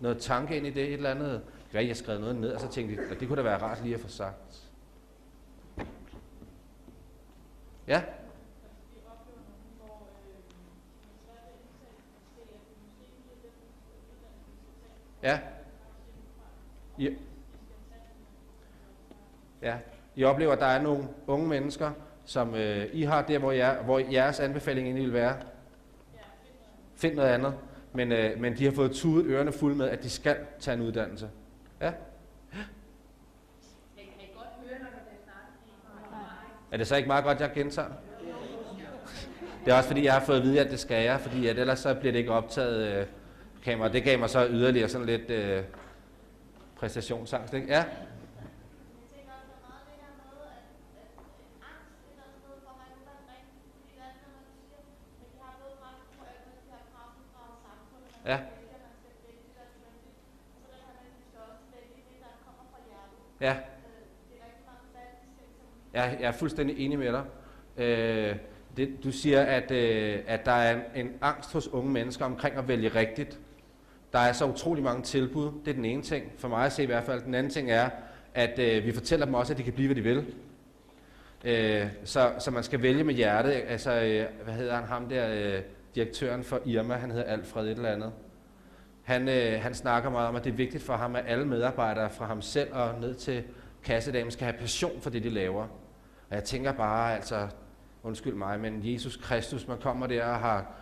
noget tanke ind i det, et eller andet? Jeg har skrevet noget ned, og så tænkte jeg, at det kunne da være rart lige at få sagt. Ja? Ja. Ja. I oplever, at der er nogle unge mennesker, som I har der, hvor jeres anbefaling egentlig vil være. Find noget andet. Men de har fået tudet ørerne fulde med, at de skal tage en uddannelse. Ja. Er det så ikke meget godt, jeg gentager? Det er også fordi, jeg har fået at vide, at det skal jeg, fordi at ellers så bliver det ikke optaget kamera. Det gav mig så yderligere sådan lidt præstationsangst, ikke? Ja. Ja. Ja. Jeg er fuldstændig enig med dig. Du siger, at der er en angst hos unge mennesker omkring at vælge rigtigt. Der er så utrolig mange tilbud. Det er den ene ting, for mig at se i hvert fald. Den anden ting er, at vi fortæller dem også, at de kan blive, hvad de vil. Så man skal vælge med hjertet. Altså, hvad hedder ham der, direktøren for Irma, han hedder Alfred et eller andet. Han snakker meget om, at det er vigtigt for ham, at alle medarbejdere fra ham selv og ned til kassedamen skal have passion for det, de laver. Og jeg tænker bare, altså, undskyld mig, men Jesus Kristus, man kommer der og har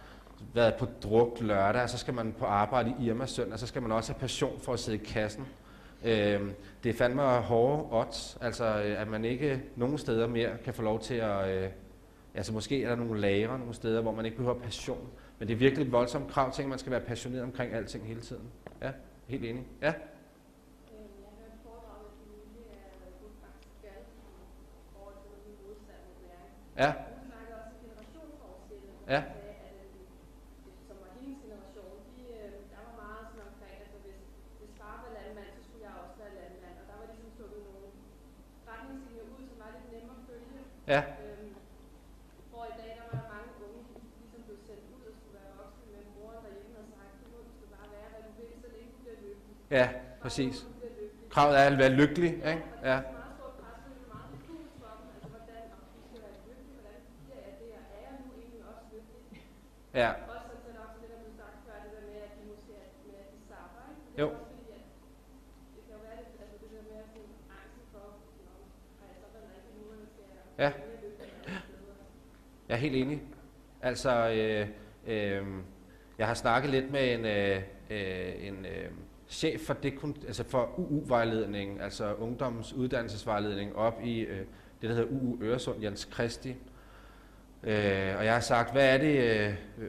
været på druk lørdag, og så skal man på arbejde i Irma søndag, så skal man også have passion for at sidde i kassen. Det er fandme hårde odds, altså at man ikke nogen steder mere kan få lov til at... altså måske er der nogle lagre nogle steder, hvor man ikke behøver passion. Men det er virkelig et voldsomt krav til, at man skal være passioneret omkring alting hele tiden. Ja, helt enig. Ja. Ja. Ja. Som var hendes generation, der var meget sådan omkring, at hvis far var landmand, så skulle jeg også være landmand. Og der var ligesom stukket nogle retningslinjer ud, som var lidt nemmere at følge. Ja. Hvor i dag, der var der mange unge, ligesom blev sendt ud og skulle være voksne med moren derhjemme og sagt, du skal bare være, hvad du vil, så længe du bliver lykkelig. Ja, præcis. Kravet er at være lykkelig, ikke? Ja. Ja. Også sådan også det, der blev sagt før, det der med, at de måske er med, at de sapper, ikke? Jo. Det er også fordi, at det kan jo være lidt, altså det der med at sådan angst for, har jeg så været rigtig nu, eller skal jeg mere lykkelig? Jeg er helt enig. Altså, jeg har snakket lidt med en chef for altså for UU-vejledning, altså ungdommens uddannelsesvejledning op i det, der hedder UU Øresund, Jens Christi. Og jeg har sagt, hvad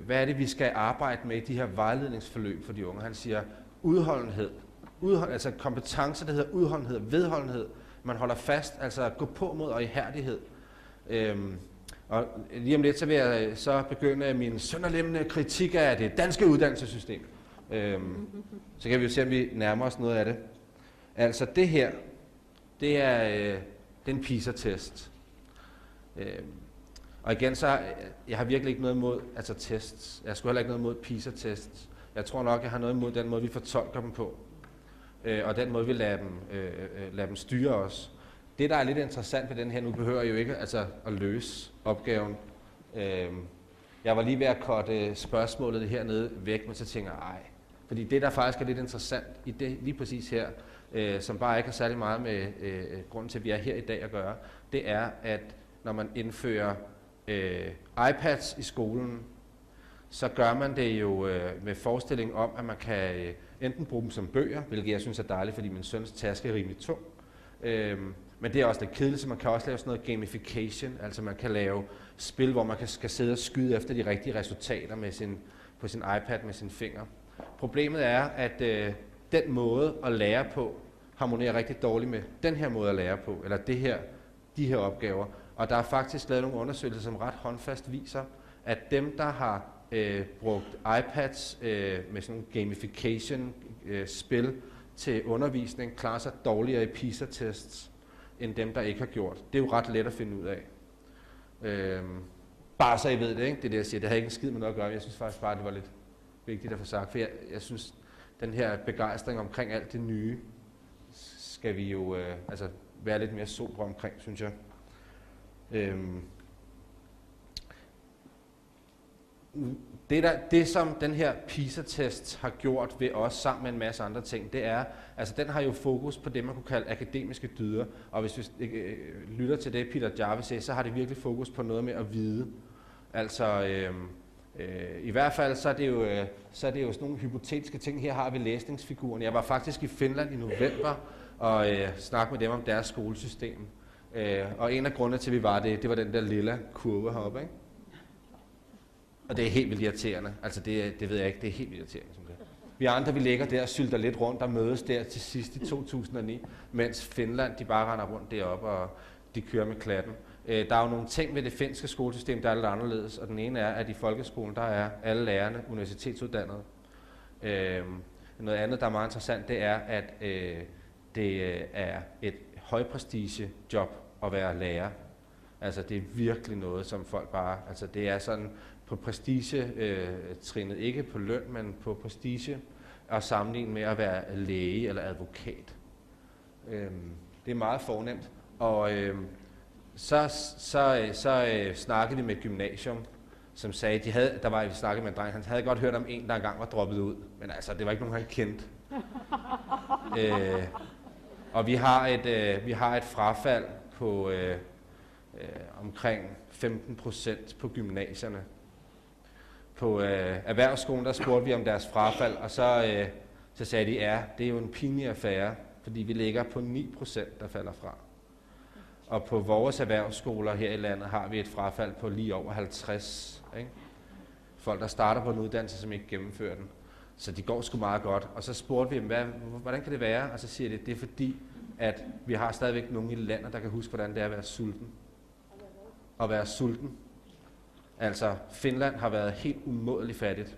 er det, vi skal arbejde med i de her vejledningsforløb for de unge? Han siger, udholdenhed. Altså kompetence, der hedder udholdenhed, vedholdenhed. Man holder fast, altså gå på mod og ihærdighed. Og lige om lidt, så vil jeg så begynde min sønderlemmende kritik af det danske uddannelsessystem. Så kan vi jo se, om vi nærmer os noget af det. Altså det her, det er en PISA-test. Og igen, så jeg har virkelig ikke noget imod altså tests. Jeg skulle heller ikke noget imod PISA-tests. Jeg tror nok, jeg har noget imod den måde, vi fortolker dem på. Og den måde, vi lader dem styre os. Det, der er lidt interessant ved den her, nu behøver jeg jo ikke altså, at løse opgaven. Jeg var lige ved at korte spørgsmålet hernede væk, men så tænker jeg, ej. Fordi det, der faktisk er lidt interessant i det, lige præcis her, som bare ikke har særlig meget med grunden til, at vi er her i dag at gøre, det er, at når man indfører iPads i skolen, så gør man det jo med forestilling om, at man kan enten bruge dem som bøger, hvilket jeg synes er dejligt, fordi min søns taske er rimelig tung. Men det er også lidt kedeligt, så man kan også lave sådan noget gamification, altså man kan lave spil, hvor man skal sidde og skyde efter de rigtige resultater på sin iPad med sine fingre. Problemet er, at den måde at lære på harmonerer rigtig dårligt med den her måde at lære på, eller de her opgaver. Og der er faktisk lavet nogle undersøgelser, som ret håndfast viser, at dem, der har brugt iPads med sådan nogle gamification-spil til undervisning, klarer sig dårligere i PISA-tests, end dem, der ikke har gjort. Det er jo ret let at finde ud af. Bare så I ved det, ikke? Det er det, jeg siger. Det har ikke en skid med noget at gøre. Jeg synes faktisk bare, det var lidt vigtigt at få sagt. For jeg synes, den her begejstring omkring alt det nye, skal vi jo altså være lidt mere sobre omkring, synes jeg. Det som den her PISA-test har gjort ved os sammen med en masse andre ting, det er, altså den har jo fokus på det, man kunne kalde akademiske dyder. Og hvis vi lytter til det, Peter Jarvis sagde, så har det virkelig fokus på noget med at vide. Altså, i hvert fald så er det jo sådan nogle hypotetiske ting. Her har vi læsningsfiguren. Jeg var faktisk i Finland i november og snakkede med dem om deres skolesystem. Og en af grundene til, at vi var det var den der lilla kurve heroppe, ikke? Og det er helt vildt irriterende. Altså det ved jeg ikke, det er helt vildt irriterende. Som det. Vi andre, vi ligger der og sylter lidt rundt og mødes der til sidst i 2009, mens Finland, de bare render rundt deroppe og de kører med klatten. Der er jo nogle ting ved det finske skolesystem, der er lidt anderledes, og den ene er, at i folkeskolen, der er alle lærerne universitetsuddannede. Noget andet, der er meget interessant, det er, at det er et højprestige job at være lærer. Altså det er virkelig noget, som folk bare, altså det er sådan på prestige-trinnet, ikke på løn, men på prestige, og sammenlignet med at være læge eller advokat. Det er meget fornemt, og så snakkede vi med gymnasium, som sagde, vi snakkede med en dreng, han havde godt hørt om en, der engang var droppet ud, men altså det var ikke nogen, han kendte. Og vi har et frafald på omkring 15% på gymnasierne. På erhvervsskolen, der spurgte vi om deres frafald, og så sagde de, ja, det er jo en pinlig affære, fordi vi ligger på 9%, der falder fra. Og på vores erhvervsskoler her i landet har vi et frafald på lige over 50. Ikke? Folk, der starter på en uddannelse, som ikke gennemfører den. Så de går sgu meget godt. Og så spurgte vi dem, hvordan kan det være? Og så siger de, det er fordi, at vi har stadigvæk nogen i landet, der kan huske, hvordan det er at være sulten. At være sulten. Altså, Finland har været helt umådeligt fattigt.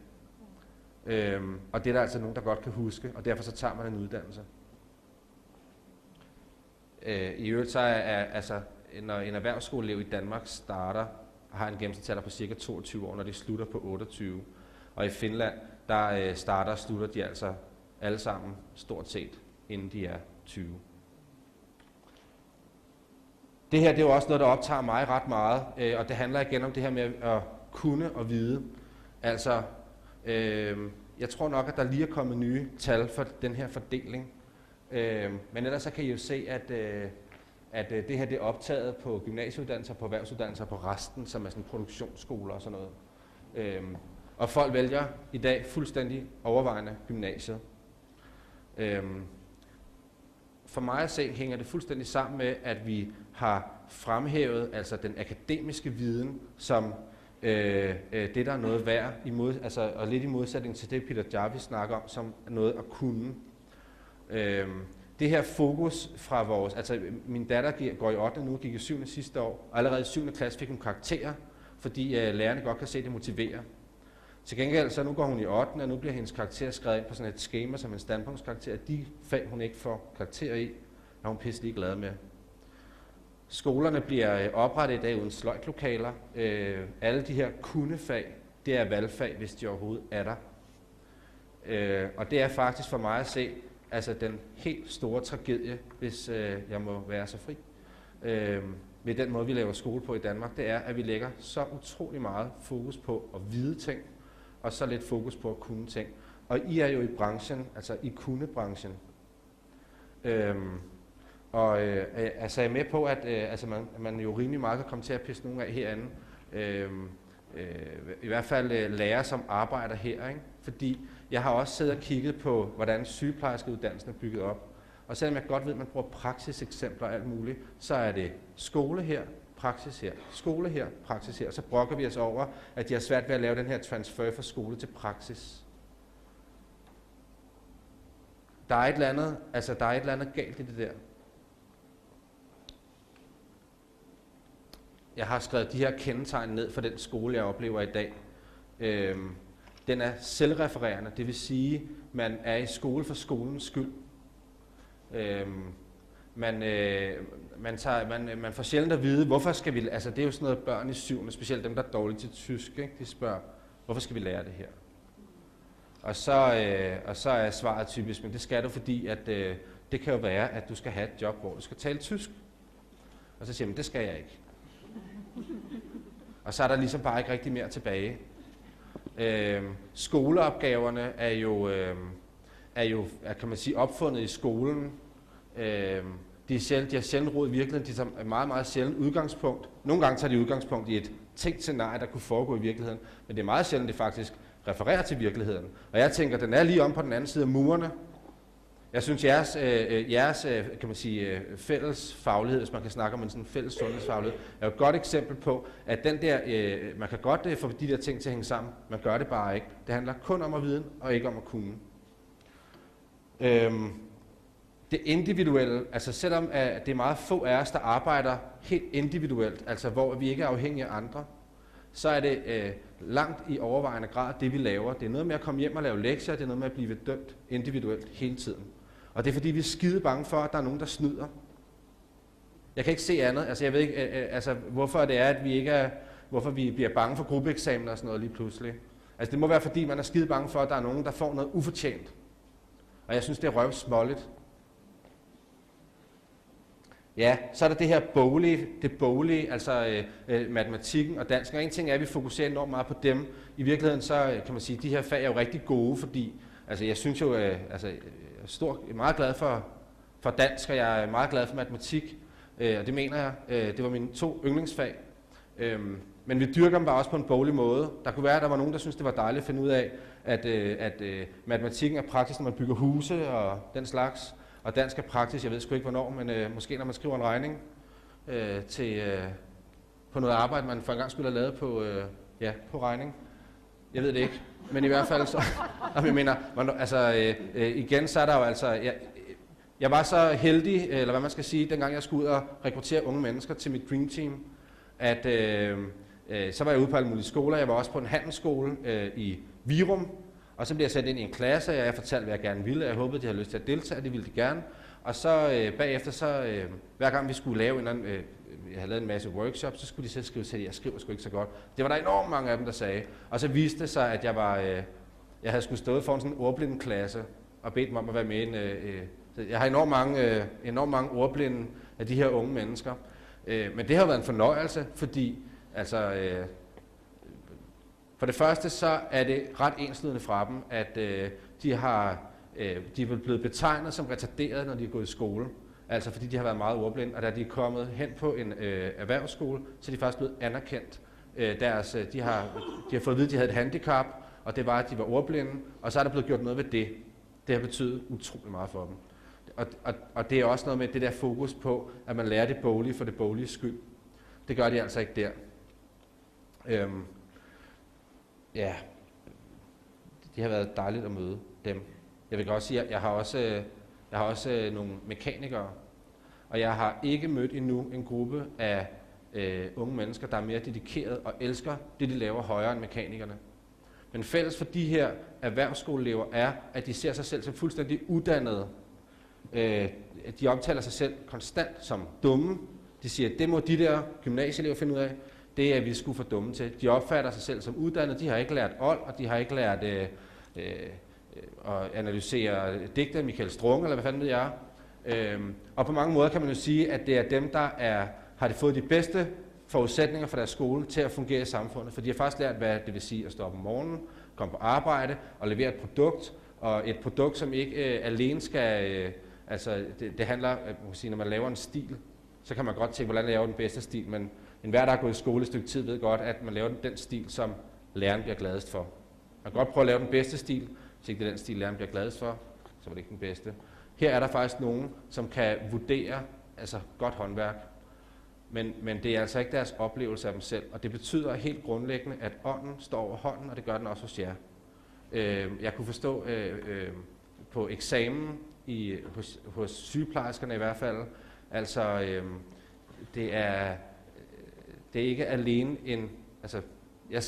Og det er der altså nogen, der godt kan huske, og derfor så tager man en uddannelse. I øvrigt så når en erhvervsskoleelev i Danmark har en gennemsnitsalder på cirka 22 år, når de slutter på 28. Og i Finland, der starter og slutter de altså alle sammen stort set, inden de er 20. Det her det er jo også noget, der optager mig ret meget, og det handler igen om det her med at kunne og vide. Altså, jeg tror nok, at der lige er kommet nye tal for den her fordeling. Men ellers så kan I jo se, at det her det er optaget på gymnasieuddannelser, på erhvervsuddannelser, på resten, som er sådan produktionsskoler og sådan noget. Og folk vælger i dag fuldstændig overvejende gymnasiet. For mig at se hænger det fuldstændig sammen med, at vi har fremhævet altså den akademiske viden som det, der er noget værd, og lidt i modsætning til det, Peter Jarvis snakker om, som noget at kunne. Det her fokus fra vores, altså min datter går i 8. nu, gik i 7. sidste år, og allerede i 7. klasse fik hun karakterer, fordi lærerne godt kan se, at det motiverer. Til gengæld, så nu går hun i 8. og nu bliver hendes karakter skrevet ind på sådan et skema som en standpunktskarakter. De fag, hun ikke får karakter i, er hun pisselig glad med. Skolerne bliver oprettet i dag uden sløjtlokaler. Alle de her kundefag, det er valgfag, hvis de overhovedet er der. Og det er faktisk for mig at se, altså den helt store tragedie, hvis jeg må være så fri, med den måde, vi laver skole på i Danmark, det er, at vi lægger så utrolig meget fokus på at vide ting, og så lidt fokus på at kunne ting. Og I er jo i branchen, altså i kundebranchen. Altså jeg er med på, at man jo rimelig meget kan komme til at pisse nogen af herinde. I hvert fald lærere, som arbejder her, ikke? Fordi jeg har også siddet og kigget på, hvordan sygeplejerskeuddannelsen er bygget op. Og selvom jeg godt ved, at man bruger praksiseksempler og alt muligt, så er det skole her, praksis her, skole her, praksis her. Så brokker vi os over, at de har svært ved at lave den her transfer fra skole til praksis. Der er et eller andet galt i det der. Jeg har skrevet de her kendetegn ned for den skole, jeg oplever i dag. Den er selvrefererende, det vil sige, man er i skole for skolens skyld. Man får sjældent at vide, hvorfor skal vi, altså det er jo sådan noget børn i 7. specielt dem, der er dårlige til tysk, ikke? De spørger, hvorfor skal vi lære det her? Og så er svaret typisk, men det skal du, fordi at det kan jo være, at du skal have et job, hvor du skal tale tysk. Og så siger man, det skal jeg ikke. Og så er der ligesom bare ikke rigtig mere tilbage. Skoleopgaverne er jo kan man sige, opfundet i skolen. De har sjældent rod i virkeligheden, de tager meget, meget sjældent udgangspunkt. Nogle gange tager de udgangspunkt i et tænkt scenarie, der kunne foregå i virkeligheden, men det er meget sjældent, det faktisk refererer til virkeligheden. Og jeg tænker, den er lige om på den anden side af murene. Jeg synes, jeres kan man sige, fælles faglighed, hvis man kan snakke om en sådan fælles sundhedsfaglighed, er jo et godt eksempel på, at den der, man kan godt få de der ting til at hænge sammen, man gør det bare ikke. Det handler kun om at vide, og ikke om at kunne. Det individuelle, altså selvom at det er meget få af os, der arbejder helt individuelt, altså hvor vi ikke er afhængige af andre, så er det langt i overvejende grad det, vi laver. Det er noget med at komme hjem og lave lektier, det er noget med at blive dømt individuelt hele tiden. Og det er fordi, vi er skide bange for, at der er nogen, der snyder. Jeg kan ikke se andet. Altså jeg ved ikke, hvorfor det er, at vi ikke er, hvorfor vi bliver bange for gruppeeksamener og sådan noget lige pludselig. Altså det må være fordi, man er skide bange for, at der er nogen, der får noget ufortjent. Og jeg synes, det er røvsmåligt. Ja, så er der det her boglige, altså matematikken og dansk. Og en ting er, at vi fokuserer enormt meget på dem. I virkeligheden så kan man sige, at de her fag er jo rigtig gode, fordi altså, jeg synes jo, jeg er meget glad for dansk, og jeg er meget glad for matematik. Og det mener jeg. Det var mine 2 yndlingsfag. Men vi dyrker dem bare også på en boglig måde. Der kunne være, at der var nogen, der synes det var dejligt at finde ud af, at matematikken er praktisk, når man bygger huse og den slags. Og dansk er praktisk, jeg ved sgu ikke hvornår, men måske når man skriver en regning på noget arbejde, man for en gang skulle have lavet på regning. Jeg ved det ikke, men i hvert fald så, jeg mener, igen så er der jo altså, jeg var så heldig, eller hvad man skal sige, dengang jeg skulle ud og rekruttere unge mennesker til mit Dream Team, at så var jeg ude på alle mulige skoler. Jeg var også på en handelsskole i Virum, og så blev jeg sat ind i en klasse, og jeg fortalte, hvad jeg gerne ville. Jeg håbede, de havde lyst til at deltage, det ville de gerne. Og så bagefter, hver gang vi skulle lave jeg havde lavet en masse workshops, så skulle de så skrive til, at jeg skriver sgu ikke så godt. Det var der enormt mange af dem, der sagde. Og så viste det sig, at jeg havde skulle stået foran sådan en ordblindeklasse og bedt dem om at være med i jeg har enormt mange ordblinde af de her unge mennesker. Men det har været en fornøjelse, fordi altså, for det første så er det ret enslydende fra dem, at de er blevet betegnet som retarderede, når de er gået i skole. Altså fordi de har været meget ordblinde, og da de er kommet hen på en erhvervsskole, så er de faktisk blevet anerkendt. De har fået at vide, at de havde et handicap, og det var, at de var ordblinde, og så er der blevet gjort noget ved det. Det har betydet utrolig meget for dem. Og det er også noget med det der fokus på, at man lærer det boglige for det boglige skyld. Det gør de altså ikke der. Ja, det har været dejligt at møde dem. Jeg vil godt sige, at jeg har også nogle mekanikere, og jeg har ikke mødt endnu en gruppe af unge mennesker, der er mere dedikeret og elsker det, de laver højere end mekanikerne. Men fælles for de her erhvervsskoleelever er, at de ser sig selv som fuldstændig uddannede. De omtaler sig selv konstant som dumme. De siger, at det må de der gymnasieelever finde ud af. Det er vi sgu for dumme til. De opfatter sig selv som uddannede. De har ikke lært old, og de har ikke lært at analysere digte af Michael Strunge, eller hvad fanden ved jeg. Og på mange måder kan man jo sige, at det er dem, der har de fået de bedste forudsætninger for deres skole til at fungere i samfundet. For de har faktisk lært, hvad det vil sige at stå op om morgenen, komme på arbejde og levere et produkt. Og et produkt, som ikke alene skal... det handler, man kan sige, når man laver en stil, så kan man godt tænke, hvordan laver den bedste stil. Men enhver, der har gået i skole et stykke tid, ved godt, at man laver den stil, som læreren bliver gladest for. Man kan godt prøve at lave den bedste stil. Hvis ikke det er den stil, læreren bliver gladest for, så var det ikke den bedste. Her er der faktisk nogen, som kan vurdere godt håndværk. Men det er altså ikke deres oplevelse af dem selv. Og det betyder helt grundlæggende, at ånden står over hånden, og det gør den også hos jer. Jeg kunne forstå på eksamen hos sygeplejerskerne i hvert fald, det er ikke alene jeg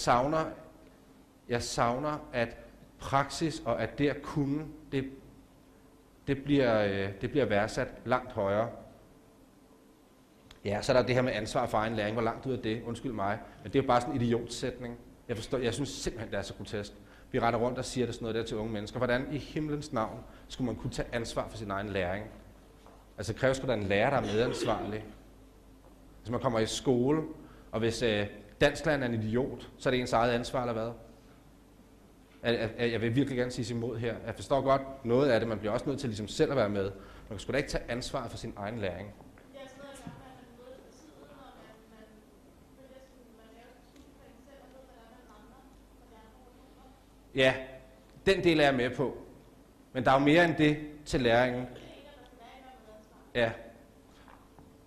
savner at praksis og at det at kunne, det bliver værdsat langt højere. Ja, så er der det her med ansvar for egen læring. Hvor langt ud af det? Undskyld mig. Men det er jo bare sådan en idiotsætning. Jeg synes simpelthen, det er så grotesk. Vi retter rundt og siger det sådan noget der til unge mennesker. Hvordan i himlens navn skulle man kunne tage ansvar for sin egen læring? Altså kræver sgu da en lærer, der er medansvarlig. Hvis man kommer i skole, og hvis dansklæren er en idiot, så er det ens eget ansvar, eller hvad? Jeg vil virkelig gerne sige imod her. Jeg forstår godt noget af det. Man bliver også nødt til ligesom selv at være med. Man kan sgu da ikke tage ansvar for sin egen læring. Ja, den del er jeg med på. Men der er jo mere end det til læringen. Ja,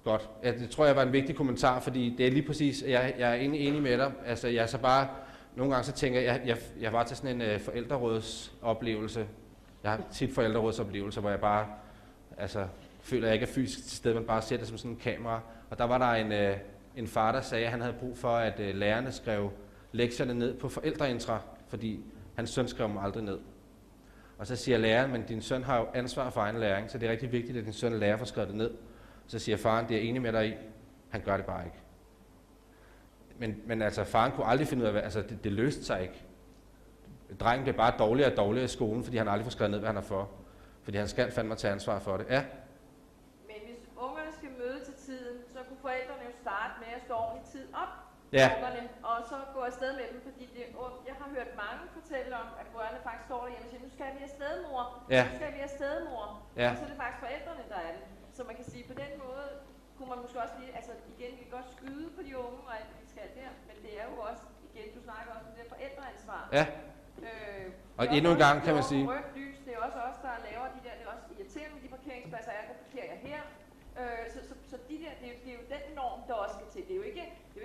godt. Ja, det tror jeg var en vigtig kommentar, fordi det er lige præcis, jeg er enig med dig. Altså, jeg er så bare, nogle gange så tænker jeg var til sådan en forældrerådsoplevelse. Jeg har tit forældrerådsoplevelser, hvor jeg bare føler, at jeg ikke er fysisk til stede, men bare ser det som sådan en kamera. Og der var der en far, der sagde, at han havde brug for, at lærerne skrev lektierne ned på forældreintra, fordi hans søn skrev dem aldrig ned. Og så siger læreren, men din søn har jo ansvar for egen læring, så det er rigtig vigtigt, at din søn lærer for skrevet det ned. Så siger faren, det er jeg enig med dig i, han gør det bare ikke. Men altså, faren kunne aldrig finde ud af, det løste sig ikke. Drengen blev bare dårligere og dårligere i skolen, fordi han aldrig får skrevet ned, hvad han er for. Fordi han skal fandme tage ansvar for det. Ja. Men hvis ungerne skal møde til tiden, så kunne forældrene jo starte med at stå ordentlig tid op. Ja. Ungerne, og så gå afsted med dem, fordi jeg har hørt mange fortælle om, at børnene faktisk står derhjemme og siger, nu skal vi afsted, mor. Ja. Nu skal vi afsted, mor. Ja. Og så er det faktisk forældrene, der er det. Så man kan sige, på den måde kunne man måske også lige, igen, vi kan godt skyde på de unge, og alt vi skal der, men det er jo også, igen, du snakker også om det der forældreansvar. Ja. Og endnu en gang kan man sige. Rødt lys, det er også os, der laver de der, det er også irriterende med de parkeringspladser, jeg parkerer jeg her. Så de der, det er jo den norm, der også skal til. Det er jo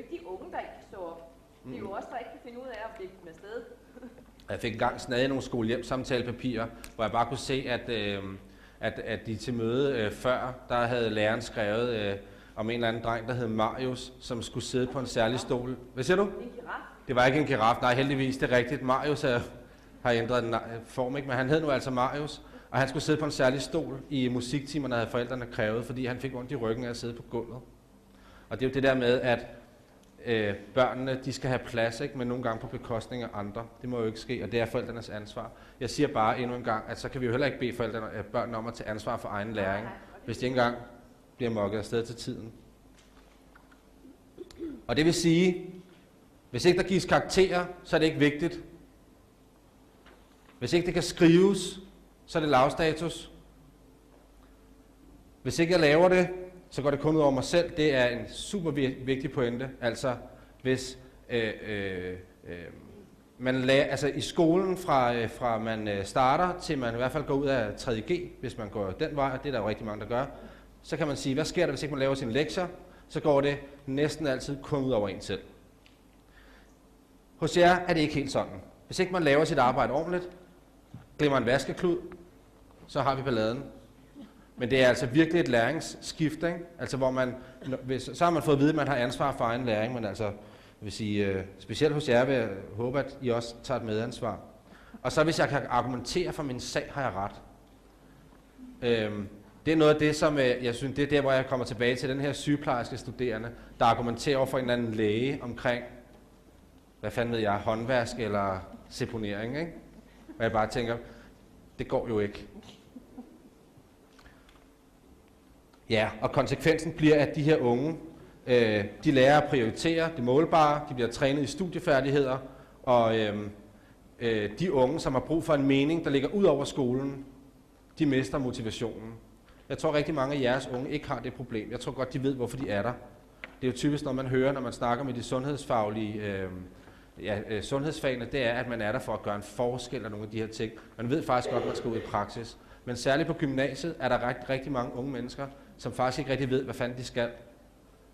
ikke de unge, der ikke kan stå op. Det er jo også der ikke kan finde ud af at blive med afsted. Jeg fik engang snadet nogle skolehjem-samtalepapirer, hvor jeg bare kunne se, at de til møde før, der havde læreren skrevet om en eller anden dreng, der hed Marius, som skulle sidde på en særlig stol. Hvad siger du? En giraf. Det var ikke en giraf, nej, heldigvis, det er rigtigt. Marius har ændret en form, ikke? Men han hed nu altså Marius, og han skulle sidde på en særlig stol i musiktimerne, havde forældrene krævet, fordi han fik ondt i ryggen af at sidde på gulvet. Og det er jo det der med, at børnene, de skal have plads, ikke? Men nogle gange på bekostning af andre. Det må jo ikke ske, og det er forældrenes ansvar. Jeg siger bare endnu en gang, at så kan vi jo heller ikke bede børnene om at tage ansvar for egen læring, hvis de ikke engang bliver mokket afsted til tiden. Og det vil sige, hvis ikke der gives karakterer, så er det ikke vigtigt. Hvis ikke det kan skrives, så er det lavstatus. Hvis ikke jeg laver det, så går det kun ud over mig selv. Det er en super vigtig pointe. Altså, hvis man lærer, i skolen fra man starter til man i hvert fald går ud af 3.G, hvis man går den vej, og det er der jo rigtig mange, der gør, så kan man sige, hvad sker der, hvis ikke man laver sine lektier? Så går det næsten altid kun ud over en selv. Hos jer er det ikke helt sådan. Hvis ikke man laver sit arbejde ordentligt, glemmer en vaskeklud, så har vi balladen. Men det er altså virkelig et læringsskift, ikke? Altså hvor så har man fået at vide, at man har ansvar for egen læring, men altså, jeg vil sige, specielt hos jer vil jeg håbe, at I også tager et medansvar. Og så hvis jeg kan argumentere for min sag, har jeg ret. Det er noget af det, som jeg synes, det er der, hvor jeg kommer tilbage til den her sygeplejerske studerende, der argumenterer over for en eller anden læge omkring, hvad fanden ved jeg, håndvask eller seponering, ikke? Og jeg bare tænker, det går jo ikke. Ja, og konsekvensen bliver, at de her unge, de lærer at prioritere det målbare, de bliver trænet i studiefærdigheder, og de unge, som har brug for en mening, der ligger ud over skolen, de mister motivationen. Jeg tror rigtig mange af jeres unge ikke har det problem. Jeg tror godt, de ved, hvorfor de er der. Det er jo typisk, når man hører, når man snakker med de sundhedsfaglige sundhedsfagene, det er, at man er der for at gøre en forskel af nogle af de her ting. Man ved faktisk godt, at man skal ud i praksis. Men særligt på gymnasiet er der rigtig mange unge mennesker, som faktisk ikke rigtig ved, hvad fanden de skal.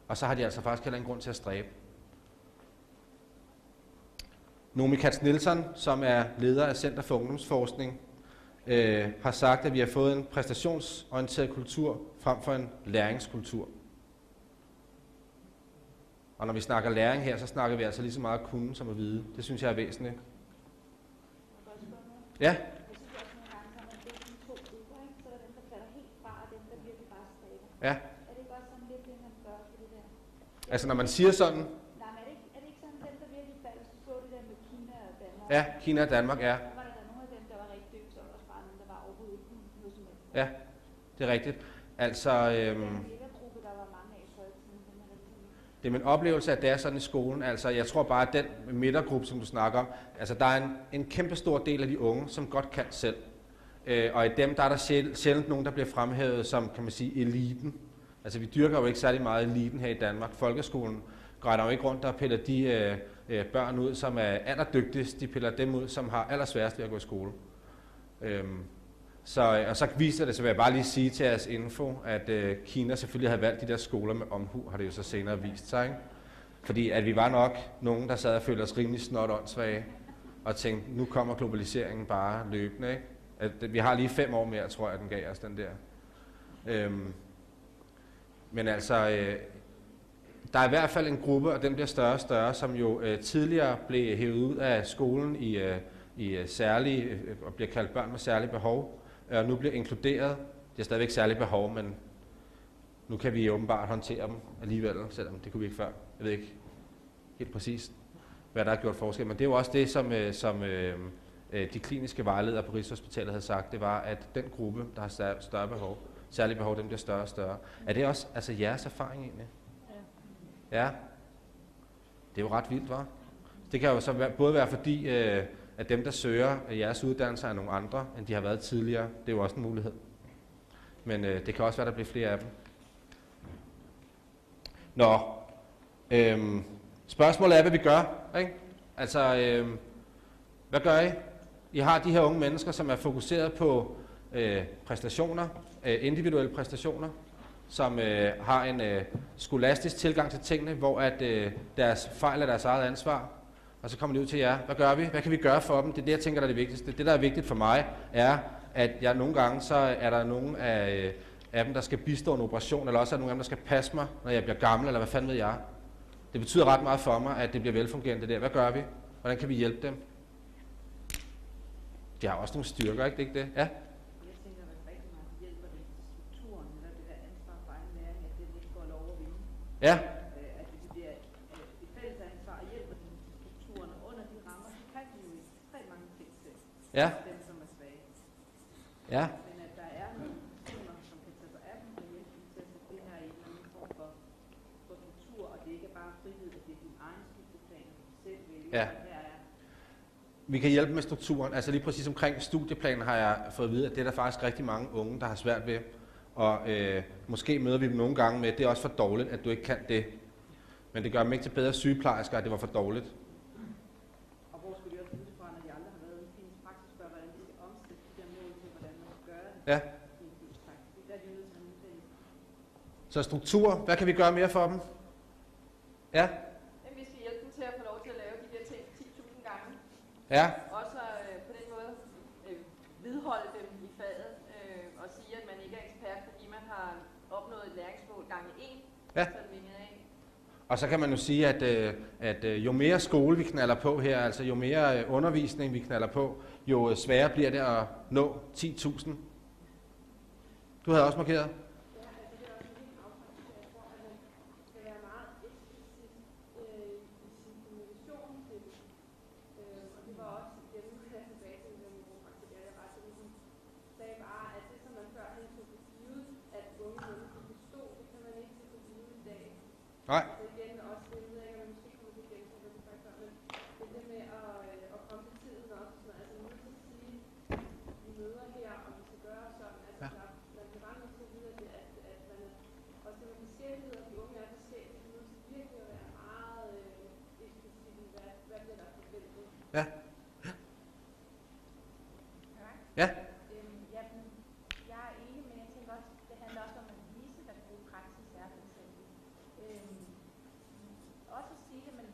Og så har de altså faktisk heller ingen grund til at stræbe. Nomi Katz-Nielsen, som er leder af Center for Ungdomsforskning, har sagt, at vi har fået en præstationsorienteret kultur frem for en læringskultur. Og når vi snakker læring her, så snakker vi altså lige så meget at kunne som at vide. Det synes jeg er væsentligt. Ja? Ja. Er det ikke også sådan lidt det, man gør for det der? Altså når man siger sådan? Nej, men er det ikke sådan dem, der virkelig falder, så så det der med Kina og Danmark? Ja, Kina og Danmark, ja. Var der nogle af dem, der var rigtig dygtige, så var der også bare nogen, der var overhovedet ikke noget som helst. Ja, det er rigtigt. Altså, Det er min oplevelse, at det er sådan i skolen. Altså, jeg tror bare, at den midtergruppe, som du snakker om, altså, der er en kæmpe stor del af de unge, som godt kan selv. Og i dem, der er der sjældent nogen, der bliver fremhævet som, kan man sige, eliten. Altså, vi dyrker jo ikke særlig meget eliten her i Danmark. Folkeskolen går der jo ikke rundt og piller de børn ud, som er allerdygtigst. De piller dem ud, som har allersværest ved at gå i skole. Og så viser det, så vil jeg bare lige sige til jeres info, at Kina selvfølgelig havde valgt de der skoler med omhu, har det jo så senere vist sig. Ikke? Fordi at vi var nok nogen, der sad og følte os rimelig snot åndssvage, og tænkte, nu kommer globaliseringen bare løbende. Ikke? At vi har lige 5 år mere, tror jeg, den gav os den der. Men altså, der er i hvert fald en gruppe, og den bliver større og større, som jo tidligere blev hævet ud af skolen i særlige, og bliver kaldt børn med særlige behov, og nu bliver inkluderet. De har stadigvæk særlige behov, men nu kan vi åbenbart håndtere dem alligevel, selvom det kunne vi ikke før. Jeg ved ikke helt præcist, hvad der har gjort forskel, men det er jo også det, som de kliniske vejledere på Rigshospitalet havde sagt, det var, at den gruppe, der har større behov, særlige behov, dem bliver større og større. Er det også altså jeres erfaring egentlig? Ja. Det er jo ret vildt, hva'? Det kan jo så både være fordi, at dem, der søger jeres uddannelser, er nogle andre, end de har været tidligere. Det er jo også en mulighed. Men det kan også være, der bliver flere af dem. Nå. Spørgsmålet er, hvad vi gør. Ikke? Altså, hvad gør I? I har de her unge mennesker, som er fokuseret på præstationer, individuelle præstationer, som har en skolastisk tilgang til tingene, hvor at deres fejl er deres eget ansvar. Og så kommer de ud til jer. Hvad gør vi? Hvad kan vi gøre for dem? Det er det, jeg tænker, der er det vigtigste. Det, der er vigtigt for mig, er, at jeg nogle gange, så er der nogle af dem, der skal bistå en operation, eller også er der nogle af dem, der skal passe mig, når jeg bliver gammel, eller hvad fanden ved jeg. Det betyder ret meget for mig, at det bliver velfungerende der. Hvad gør vi? Hvordan kan vi hjælpe dem? De har også nogle styrker, ikke det? Ja? Jeg tænker, at rigtig meget hjælper det strukturen, eller det der ansvar for egen læring, at det ikke får lov at vinde. Ja. At det bliver et fælles ansvar og hjælper de strukturen under de rammer, så kan de jo ekstremt mange ting til. Ja. Dem, som er svage. Ja. Men at der er nogle personer, som kan tage sig af dem og hjælpe dem til at sætte det her i en eller anden form for struktur, og det ikke er bare frihed, at det er din egen studieplan, du selv vælger, ja. Vi kan hjælpe med strukturen. Altså lige præcis omkring studieplanen har jeg fået at vide, at det er der faktisk rigtig mange unge, der har svært ved. Og måske møder vi dem nogle gange med, at det er også for dårligt, at du ikke kan det. Men det gør dem ikke til bedre sygeplejersker, at det var for dårligt. Og hvor skulle de også vide fra, når de aldrig har været i klinisk praksis, for hvordan de skal omsætte de der mål til, hvordan man skal gøre det ja. i klinisk praksis. Det er de nødt til at udtale. Så struktur, hvad kan vi gøre mere for dem? Ja? Vi skal hjælpe dem til at få lov til at lave de der ting 10.000 gange. Ja. Også på den måde vedholde dem i faget og sige, at man ikke er ekspert, fordi man har opnået et læringsmål gange 1. Ja. Og så kan man jo sige, at jo mere skole vi knalder på her, altså jo mere undervisning vi knalder på, jo sværere bliver det at nå 10.000. Du havde også markeret? Nej. Igen også det, jeg ved ikke, om måske kommer til igen, så det faktisk men det med at komme til tiden også, sådan, altså nu til at sige, vi møder her, og vi skal gøre sådan, altså ja. Man kan bare nødt til at vide, at man også det med forskellighed, og de unge er forskellige, så nødt til virkelig at være meget eksplicit i, hvad bliver der forventet. Ja. Ja. Jeg er enig, men jeg tænker også, det handler også om at vise, hvad god praksis er for eksempel. Også at sige det, men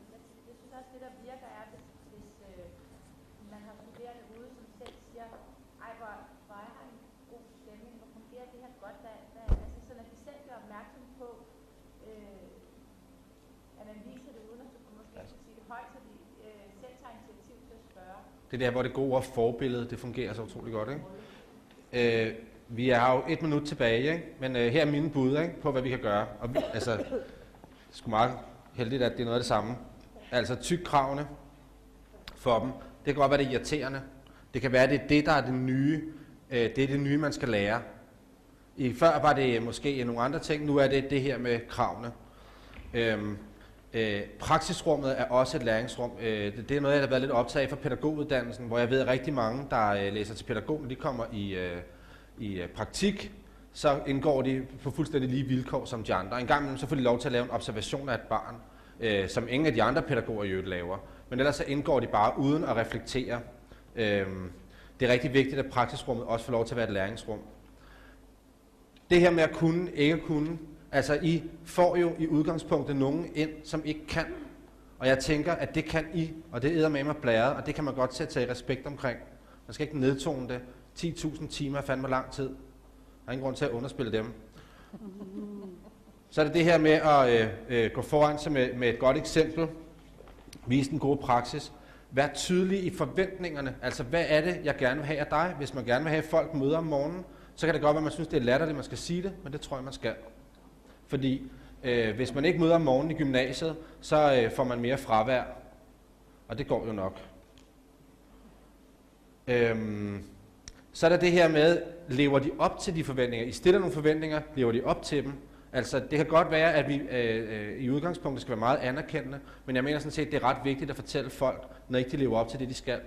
jeg synes også, det der virker er, hvis man har studerende ude, som selv siger, ej, hvor er her en god stemning, hvor fungerer det her godt, altså sådan at de selv gør opmærksom på, at man viser det uden at du måske ikke sige det højt, så de selv tager initiativ til at spørge. Det er der, hvor det gode forbillede, det fungerer så utrolig godt, ikke? Vi har jo 1 minut tilbage, ikke? Men her er mine bud, ikke? På, hvad vi kan gøre. Og altså, det er sgu meget heldigt, at det er noget af det samme. Altså tyk kravene for dem. Det kan godt være, det er irriterende. Det kan være, det er det, der er det nye. Det er det nye, man skal lære. Før var det måske nogle andre ting. Nu er det det her med kravene. Praksisrummet er også et læringsrum. Det er noget, jeg har været lidt optaget af for pædagoguddannelsen, hvor jeg ved, at rigtig mange, der læser til pædagog, når de kommer i praktik, så indgår de på fuldstændig lige vilkår som de andre. En gang imellem så får de lov til at lave en observation af et barn, som ingen af de andre pædagoger i øvrigt laver. Men ellers så indgår de bare uden at reflektere. Det er rigtig vigtigt, at praksisrummet også får lov til at være et læringsrum. Det her med at kunne, ikke at kunne, altså I får jo i udgangspunktet nogen ind, som ikke kan. Og jeg tænker, at det kan I, og det æder med mig blæret, og det kan man godt sætte i respekt omkring. Man skal ikke nedtone det. 10.000 timer er fandme lang tid. Der er ingen grund til at underspille dem. Så er det her med at gå foran sig med et godt eksempel. Vise den gode praksis. Vær tydelig i forventningerne. Altså, hvad er det, jeg gerne vil have af dig? Hvis man gerne vil have, at folk møder om morgenen, så kan det godt være, at man synes, det er latterligt, man skal sige det, men det tror jeg, man skal. Fordi hvis man ikke møder om morgenen i gymnasiet, så får man mere fravær. Og det går jo nok. Så er der det her med, lever de op til de forventninger? I stiller nogle forventninger, lever de op til dem? Altså, det kan godt være, at vi i udgangspunktet skal være meget anerkendende, men jeg mener sådan set, det er ret vigtigt at fortælle folk, når ikke de lever op til det, de skal.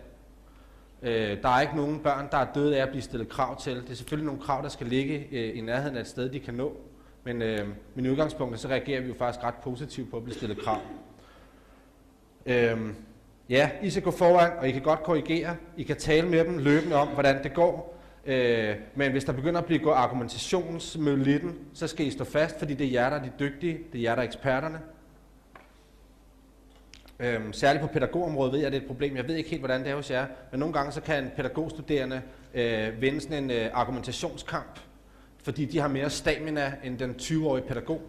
Der er ikke nogen børn, der er døde af at blive stillet krav til. Det er selvfølgelig nogle krav, der skal ligge i nærheden af et sted, de kan nå. Men i udgangspunktet, så reagerer vi jo faktisk ret positivt på at blive stillet krav. Ja, I skal gå foran, og I kan godt korrigere. I kan tale med dem løbende om, hvordan det går. Men hvis der begynder at blive gået argumentationsmølle i den, så skal I stå fast, fordi det er jer, der er de dygtige, det er jer, der er eksperterne. Særligt på pædagogområdet ved jeg, at det er et problem. Jeg ved ikke helt, hvordan det er hos jer, men nogle gange så kan en pædagogstuderende vinde sådan en argumentationskamp, fordi de har mere stamina end den 20-årige pædagog.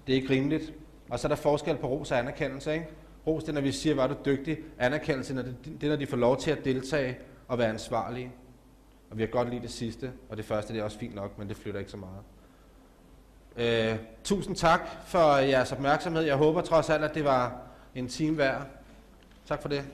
Det er ikke rimeligt. Og så er der forskel på ros og anerkendelse, ikke? Ros, det er, når vi siger, hvor er du dygtig. Anerkendelse, det er, når de får lov til at deltage og være ansvarlige. Og vi har godt lide det sidste, og det første det er også fint nok, men det flytter ikke så meget. Tusind tak for jeres opmærksomhed. Jeg håber trods alt, at det var en time værd. Tak for det.